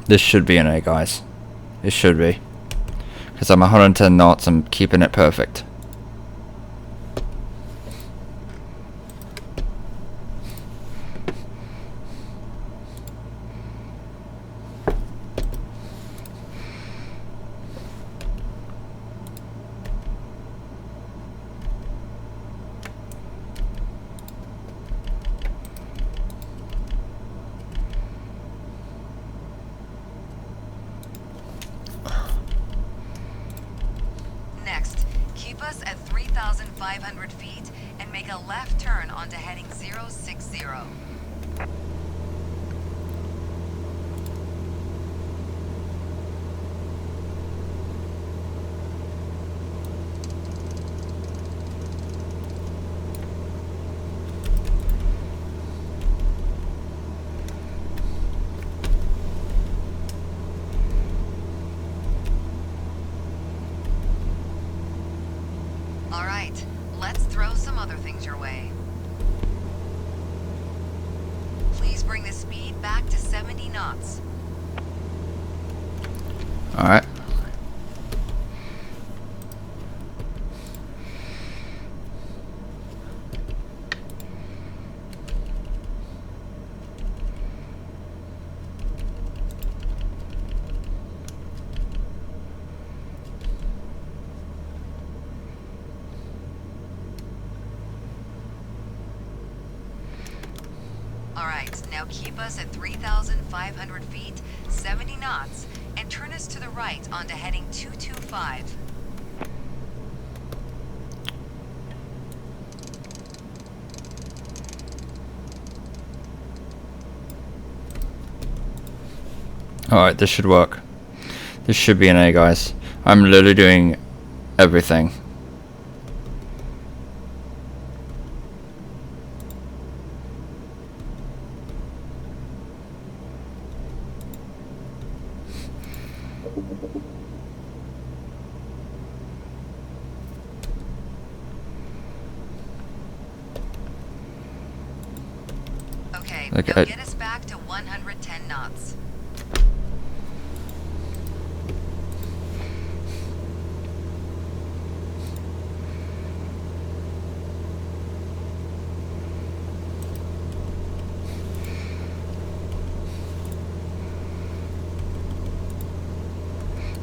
This should be an A, guys. It should be. Because I'm 110 knots, I'm keeping it perfect. Next, keep us at 3,500 feet and make a left turn onto heading 060. All right, let's throw some other things your way. Please bring the speed back to 70 knots. Alright. Alright, now keep us at 3,500 feet, 70 knots, and turn us to the right onto heading 225. Alright, this should work. This should be an A, guys. I'm literally doing everything. Okay, Okay, now get us back to 110 knots.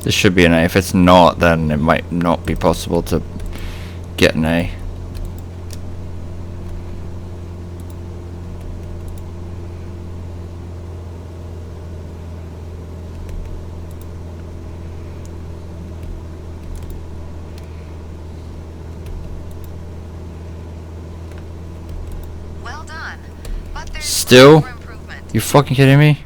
This should be an A. If it's not, then it might not be possible to get an A. Well done, but there's Still? room for improvement. You fucking kidding me?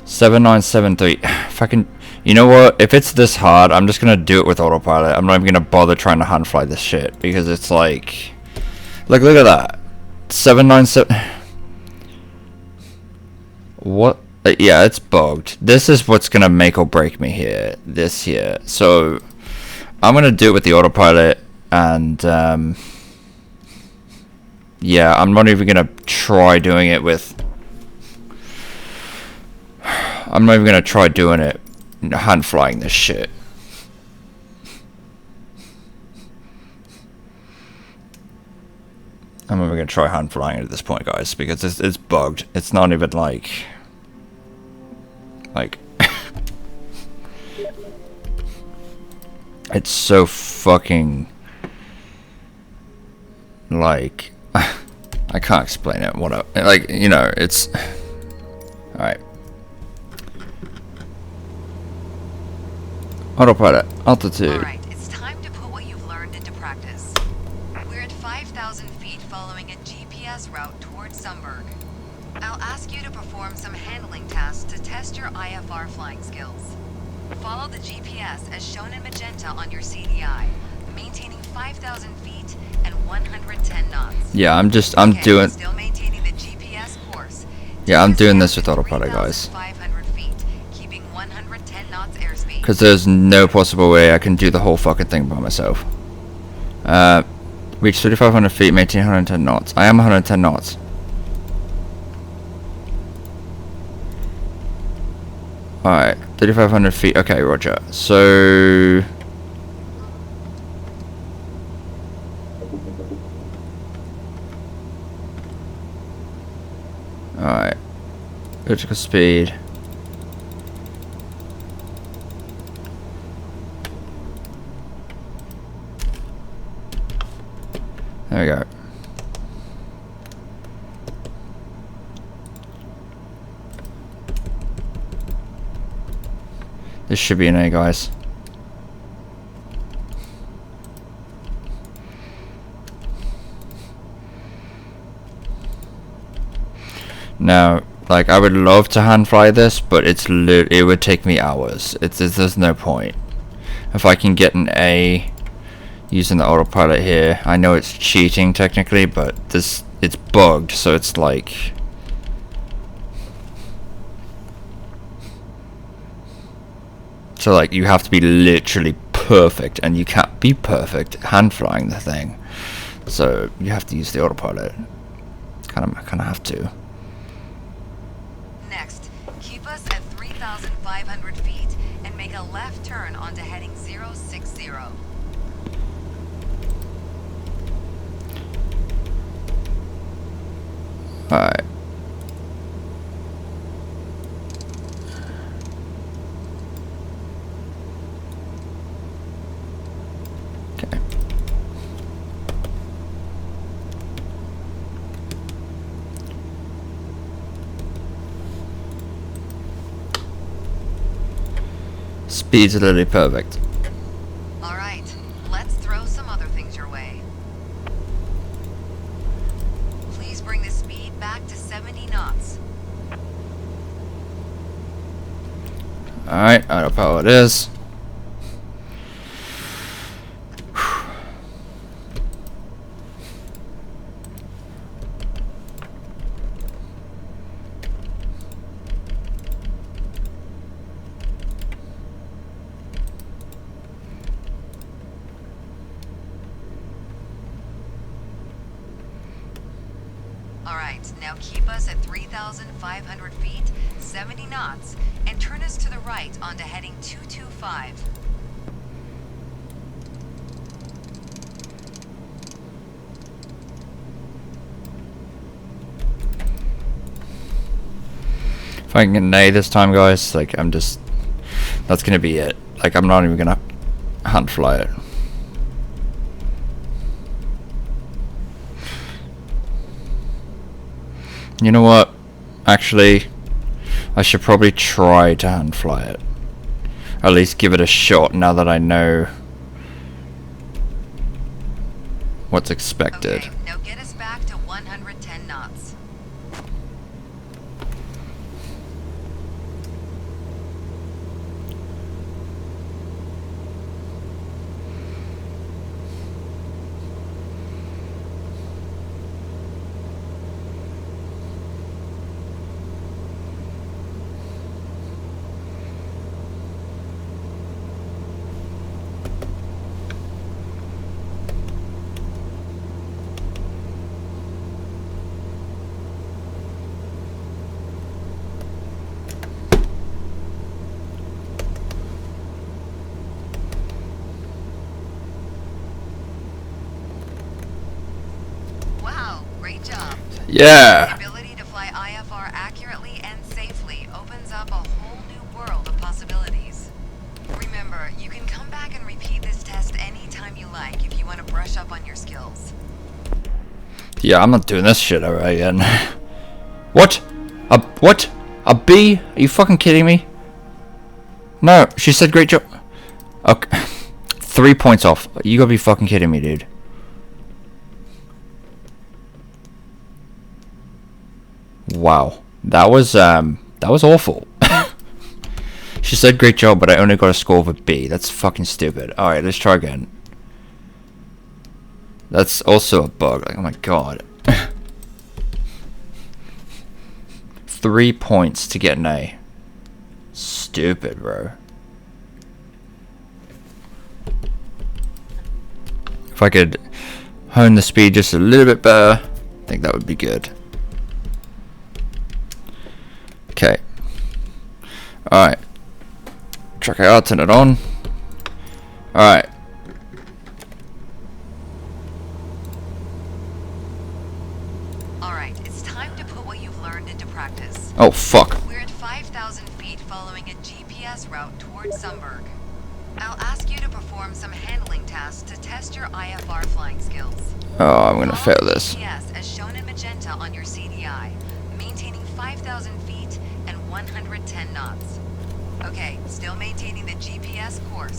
7973. Fucking. You know what? If it's this hard, I'm just gonna do it with autopilot. I'm not even gonna bother trying to hand fly this shit because it's like, look at that. 797. What? Yeah, it's bugged. This is what's gonna make or break me here. This here. So I'm gonna do it with the autopilot, and yeah, I'm not even gonna try doing it with. I'm not even gonna try doing it, hand flying this shit. I'm not even gonna try hand flying it at this point, guys, because it's bugged. It's not even like it's so fucking like I can't explain it. What like, you know, it's all right. Autopilot, altitude. Alright, it's time to put what you've learned into practice. We're at 5,000 feet following a GPS route towards Sunberg. I'll ask you to perform some handling tasks to test your IFR flying skills. Follow the GPS as shown in magenta on your CDI, maintaining 5,000 feet and 110 knots. Yeah, I'm Okay, doing. still maintaining the GPS course. Yeah, I'm Take us doing down this with to autopilot, guys. 3,500 feet, keeping 110 knots airspeed. Because there's no possible way I can do the whole fucking thing by myself. Reach 3,500 feet, maintain 110 knots. I am 110 knots. Alright, 3,500 feet. Okay, roger. So... Alright. Vertical speed. There we go. This should be an A, guys. Now, like, I would love to hand fly this, but it would take me hours. There's no point. If I can get an A using the autopilot here, I know it's cheating technically, but it's bugged, so it's like... So like, you have to be literally perfect, and you can't be perfect hand flying the thing. So you have to use the autopilot. Kind of have to. Next, keep us at 3,500 feet and make a left turn onto heading 060. Alright. Okay. Speed's literally perfect. Alright, let's throw some other things your way. Please bring the speed back to 70 knots. Alright, autopilot it is. Alright, now keep us at 3,500 feet, 70 knots, and turn us to the right onto heading 225. If I can get an A this time, guys, like, that's gonna be it. Like, I'm not even gonna hand fly it. You know what? Actually, I should probably try to hand fly it. At least give it a shot now that I know what's expected. Okay, now get us back to 110 knots. Wow, great job. The Yeah! ability to fly IFR accurately and safely opens up a whole new world of possibilities. Remember, you can come back and repeat this test anytime you like if you want to brush up on your skills. Yeah, I'm not doing this shit over again. What? What? A B? Are you fucking kidding me? No, she said great job. Okay. 3 points off. You gotta be fucking kidding me, dude. Wow. That was awful. She said great job, but I only got a score of a B. That's fucking stupid. Alright, let's try again. That's also a bug. Like, oh my god. 3 points to get an A. Stupid, bro. If I could hone the speed just a little bit better, I think that would be good. Okay. Alright. Check it out, turn it on. Alright. Alright, it's time to put what you've learned into practice. Oh, fuck. We're at 5,000 feet following a GPS route towards Sunberg. I'll ask you to perform some handling tasks to test your IFR flying skills. Oh, I'm gonna Follow fail this. GPS as shown in magenta on your CDI, maintaining 5,000 feet and 110 knots. Okay, still maintaining the GPS course.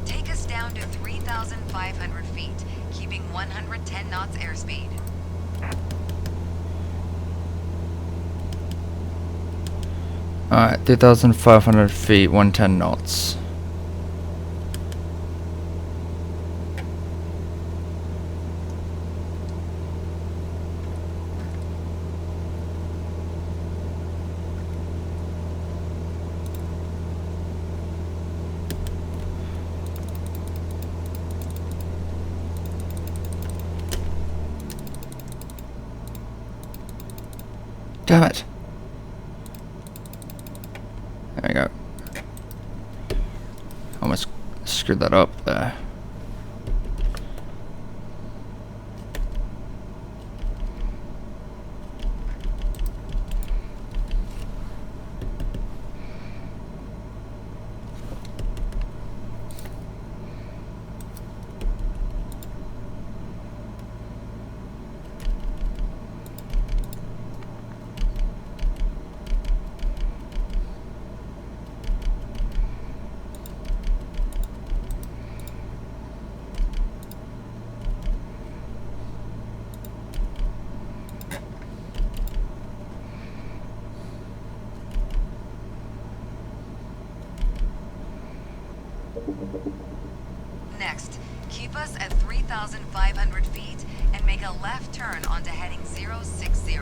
Take us down to 3,500 feet, keeping 110 knots airspeed. Alright, 3,500 feet, 110 knots. Damn it. There we go. Almost screwed that up there. Next, keep us at 3,500 feet and make a left turn onto heading 060.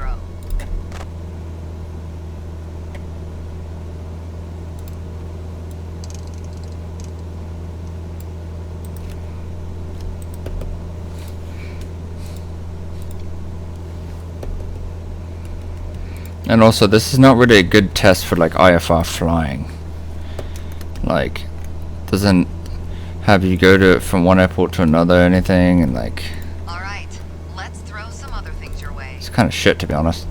And also, this is not really a good test for like IFR flying. Like, doesn't have you go to it from one airport to another or anything, and like, Alright, let's throw some other things your way. it's kind of shit, to be honest.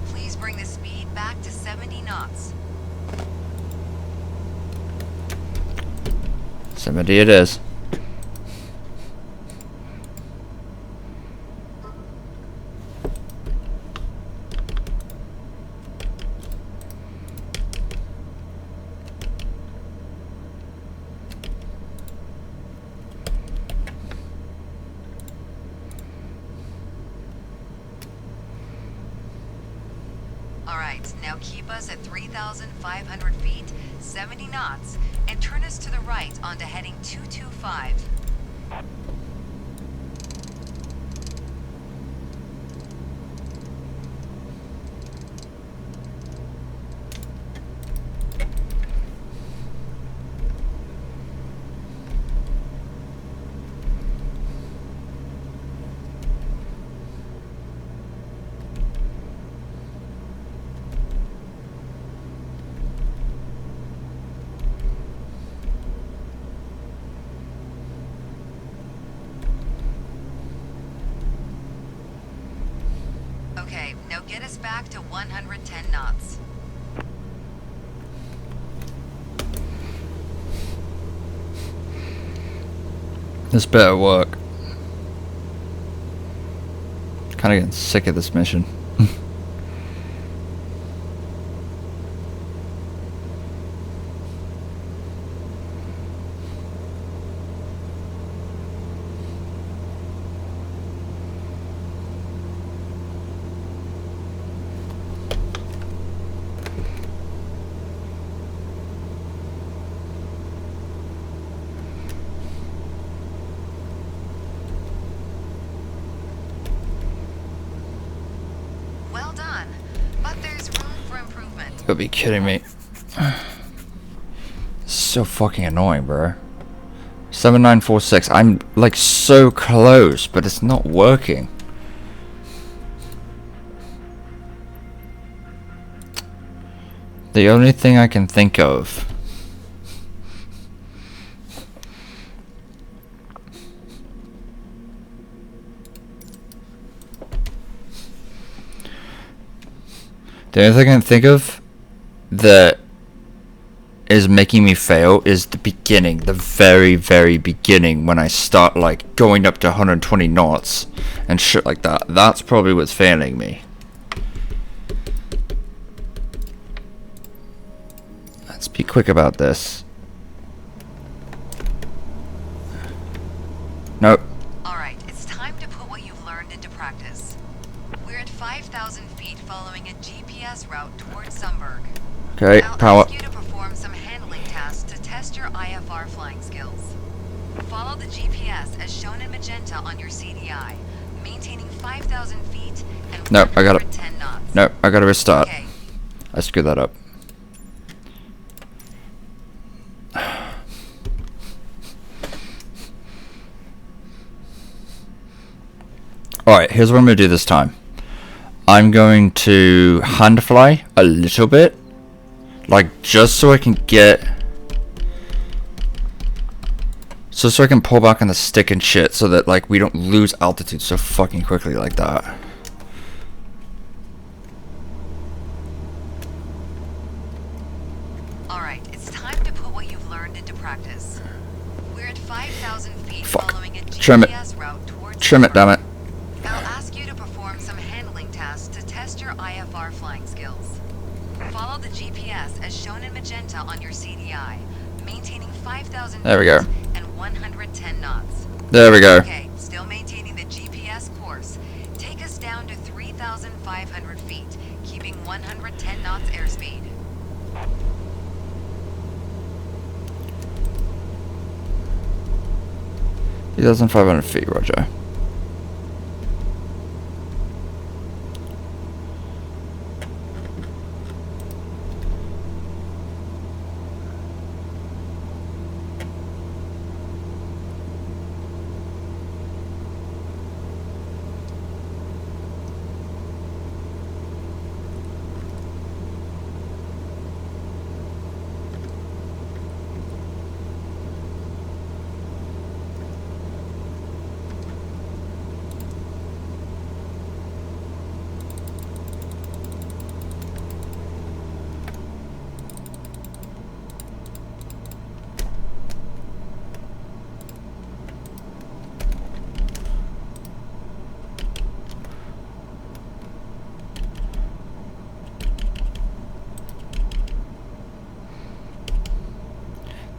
Please bring the speed back to 70 knots. 70 it is. Alright, now keep us at 3,500 feet, 70 knots, and turn us to the right onto heading 225. Okay, now get us back to 110 knots. This better work. Kind of getting sick of this mission. Well done, but there's room for improvement. You gotta be kidding me. So fucking annoying, bro. 7946. I'm like so close, but it's not working. The only thing I can think of The only thing I can think of that is making me fail is the beginning, the very, very beginning, when I start like going up to 120 knots and shit like that. That's probably what's failing me. Let's be quick about this. Nope. Alright, it's time to put what you've learned into practice. We're at 5,000 feet following a GPS route towards Sunberg. Okay, I'll power. ask you to perform some handling tasks to test your IFR flying skills. Follow the GPS as shown in magenta on your CDI, maintaining 5,000 feet and Nope, I gotta. 110 knots. Nope, I gotta restart. Okay. I screwed that up. Alright, here's what I'm going to do this time. I'm going to hand fly a little bit. Like, just so I can get... So I can pull back on the stick and shit so that, like, we don't lose altitude so fucking quickly like that. Alright, it's time to put what you've learned into practice. We're at 5,000 feet Fuck. following a Trim it. GPS route towards Trim it, damn it. I'll ask you to perform some handling tasks to test your IFR flying skills. Follow the GPS as shown in magenta on your CDI, maintaining 5,000 There we go. feet and 110 knots. There we go. Okay, still maintaining the GPS course. Take us down to 3,500 feet, keeping 110 knots airspeed. He 2,500 feet, Roger.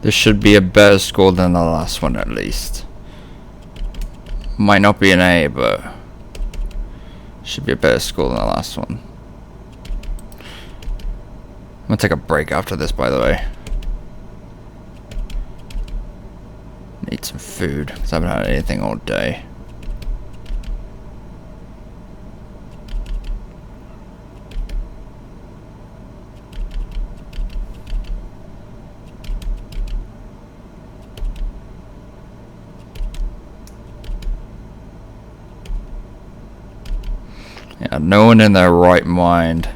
This should be a better score than the last one at least. Might not be an A, but should be a better score than the last one. I'm gonna take a break after this, by the way. Need some food, because I haven't had anything all day. Yeah, no one in their right mind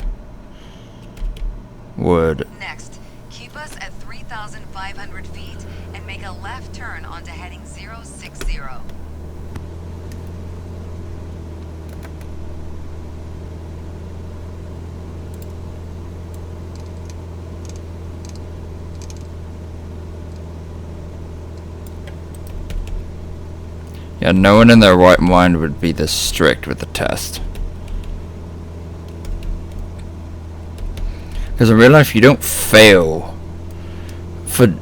would. Next, keep us at 3,500 feet and make a left turn onto heading 060. Yeah, no one in their right mind would be this strict with the test. Because in real life, you don't fail for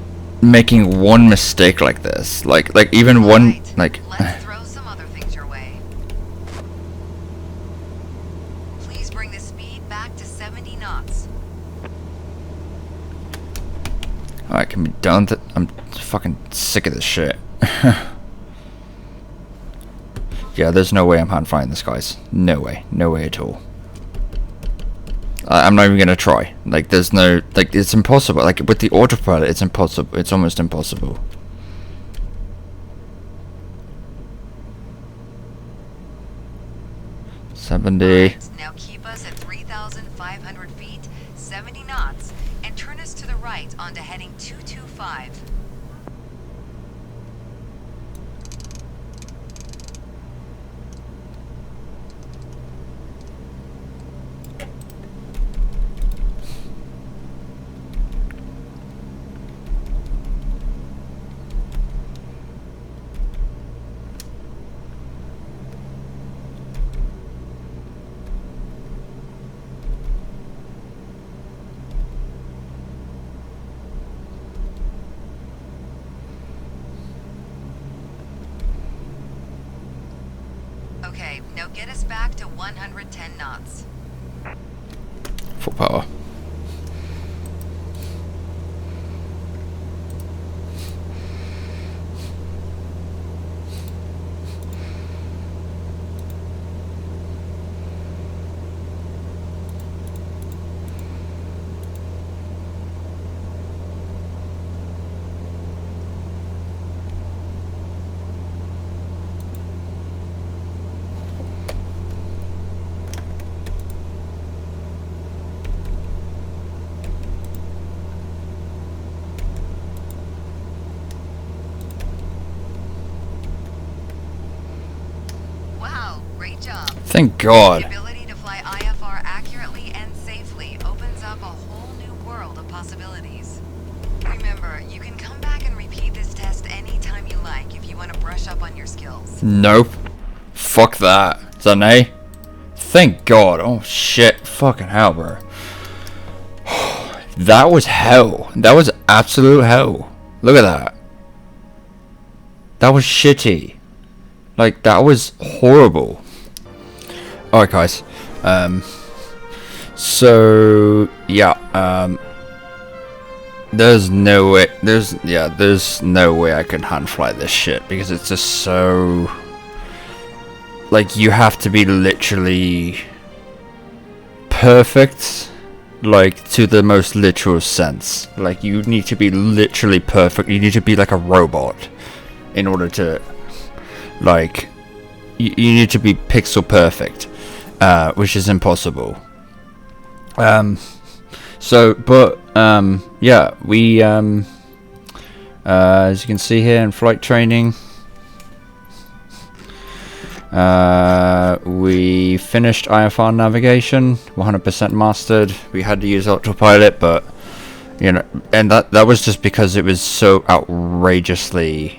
making one mistake like this. Like even one, Alright, like... let's throw some other things your way. Please bring the speed back to 70 knots. Alright, can be done. I'm fucking sick of this shit. Yeah, there's no way I'm hand flying this, guys. No way. No way at all. I'm not even gonna try. Like, there's no... Like, it's impossible. Like, with the autopilot, it's impossible. It's almost impossible. Alright, now keep us at 3,500 feet, 70 knots, and turn us to the right onto heading 225. get us back to 110 knots. Full power. Wow, great job. Thank The God. ability to fly IFR accurately and safely opens up a whole new world of possibilities. Remember, you can come back and repeat this test anytime you like if you want to brush up on your skills. Nope. Fuck that. Is that an A? Thank God. Oh shit. Fucking hell, bro. That was hell. That was absolute hell. Look at that. That was shitty. Like, that was horrible. Alright, guys. So, yeah, there's no way, there's no way I can hand fly this shit, because it's just so, like, you have to be literally perfect, like, to the most literal sense. Like, you need to be literally perfect. You need to be like a robot in order to, like, you need to be pixel perfect, which is impossible. So, but, yeah, we, as you can see here in flight training, we finished IFR navigation, 100% mastered. We had to use autopilot, but, you know, and that was just because it was so outrageously,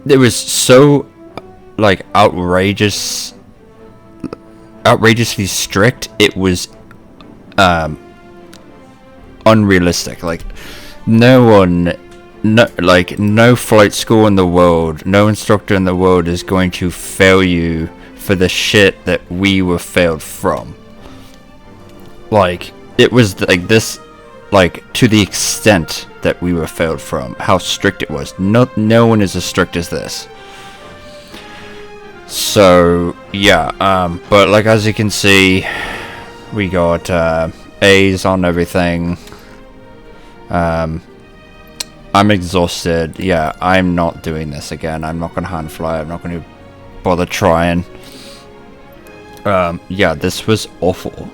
it was so, like, outrageously strict. It was unrealistic. Like, no flight school in the world, no instructor in the world is going to fail you for the shit that we were failed from. Like, it was like this, like, to the extent that we were failed from, how strict it was. No one is as strict as this. So, yeah, but, like, as you can see, we got A's on everything. I'm exhausted. Yeah, I'm not doing this again. I'm not gonna hand fly. I'm not gonna bother trying. Yeah, this was awful.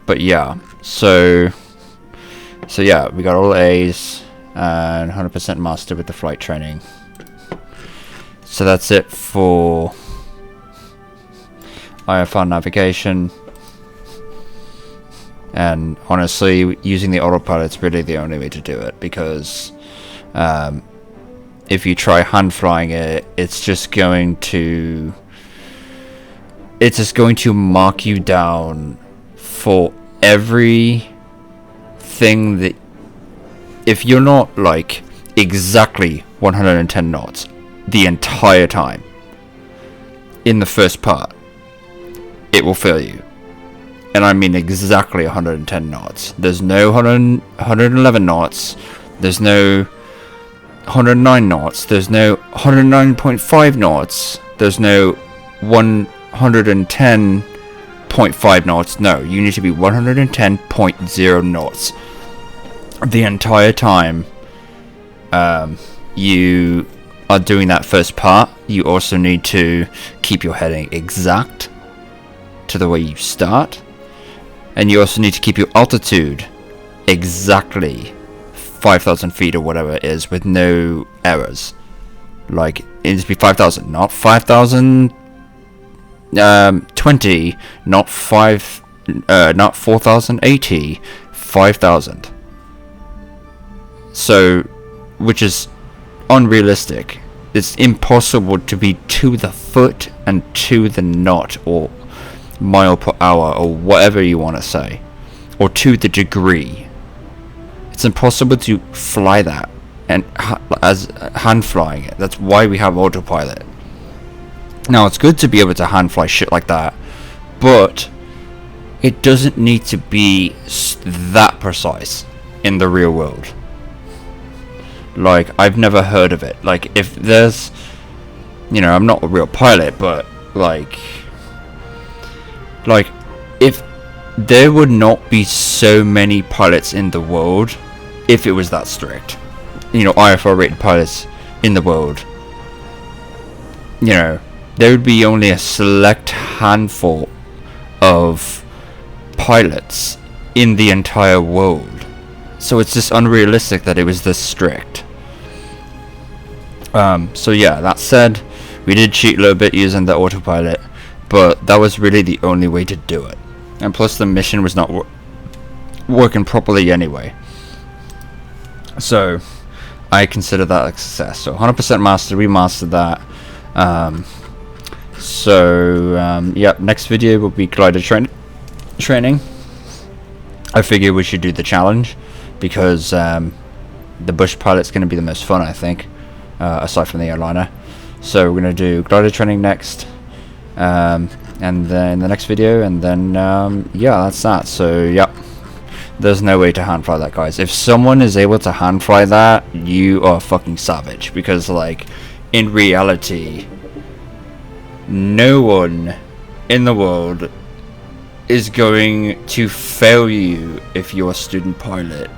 But yeah, so yeah, we got all A's and 100% master with the flight training. So that's it for IFR navigation. And honestly, using the autopilot's really the only way to do it, because if you try hand flying it, it's just going to mark you down for everything that, if you're not like exactly 110 knots the entire time in the first part, it will fail you. And I mean exactly 110 knots. There's no 111 knots. There's no 109 knots. There's no 109.5 knots. There's no 110.5 knots. No, you need to be 110.0 knots the entire time you are doing that first part. You also need to keep your heading exact to the way you start. And you also need to keep your altitude exactly 5,000 feet or whatever it is, with no errors. Like, it needs to be 5,000, not 5,020, not 4,080, 5,000. So, which is unrealistic. It's impossible to be to the foot and to the knot, or mile per hour, or whatever you want to say, or to the degree. It's impossible to fly that and as hand flying it. That's why we have autopilot. Now it's good to be able to hand fly shit like that, but it doesn't need to be that precise in the real world. Like, I've never heard of it. Like, if there's, you know, I'm not a real pilot, but like if there would not be so many pilots in the world if it was that strict, you know, IFR rated pilots in the world, you know, there would be only a select handful of pilots in the entire world. So it's just unrealistic that it was this strict. So yeah, that said, we did cheat a little bit using the autopilot, but that was really the only way to do it. And plus the mission was not working properly anyway. So I consider that a success. So 100% mastered, we mastered that. Yeah, next video will be glider training. I figure we should do the challenge, because the bush pilot's going to be the most fun, I think, aside from the airliner. So we're going to do glider training next, and then the next video, and then yeah, that's that. So yeah, there's no way to hand fly that, guys. If someone is able to hand fly that, you are fucking savage, because like in reality, no one in the world is going to fail you if you're a student pilot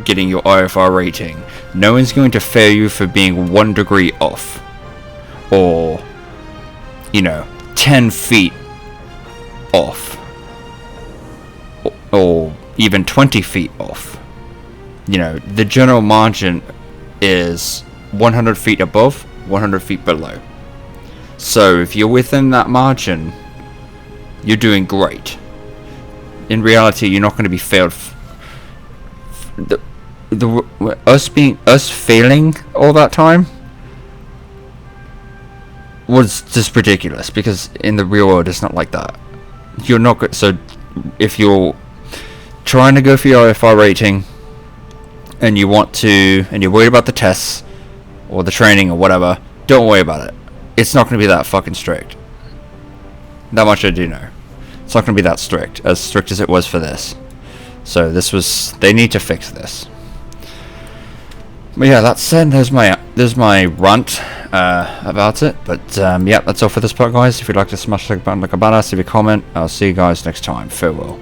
getting your IFR rating. No one's going to fail you for being 1 degree off, or, you know, 10 feet off, or even 20 feet off. You know, the general margin is 100 feet above, 100 feet below. So if you're within that margin, you're doing great. In reality, you're not going to be failed. Us failing all that time was just ridiculous, because in the real world it's not like that. You're not good. So if you're trying to go for your IFR rating and you're worried about the tests or the training or whatever, don't worry about it. It's not going to be that fucking strict. That much I do know. It's not going to be that strict as it was for this. So they need to fix this. But yeah, that said, there's my rant about it. But yeah, that's all for this part, guys. If you'd like to smash the like button like a badass, leave a comment. I'll see you guys next time. Farewell.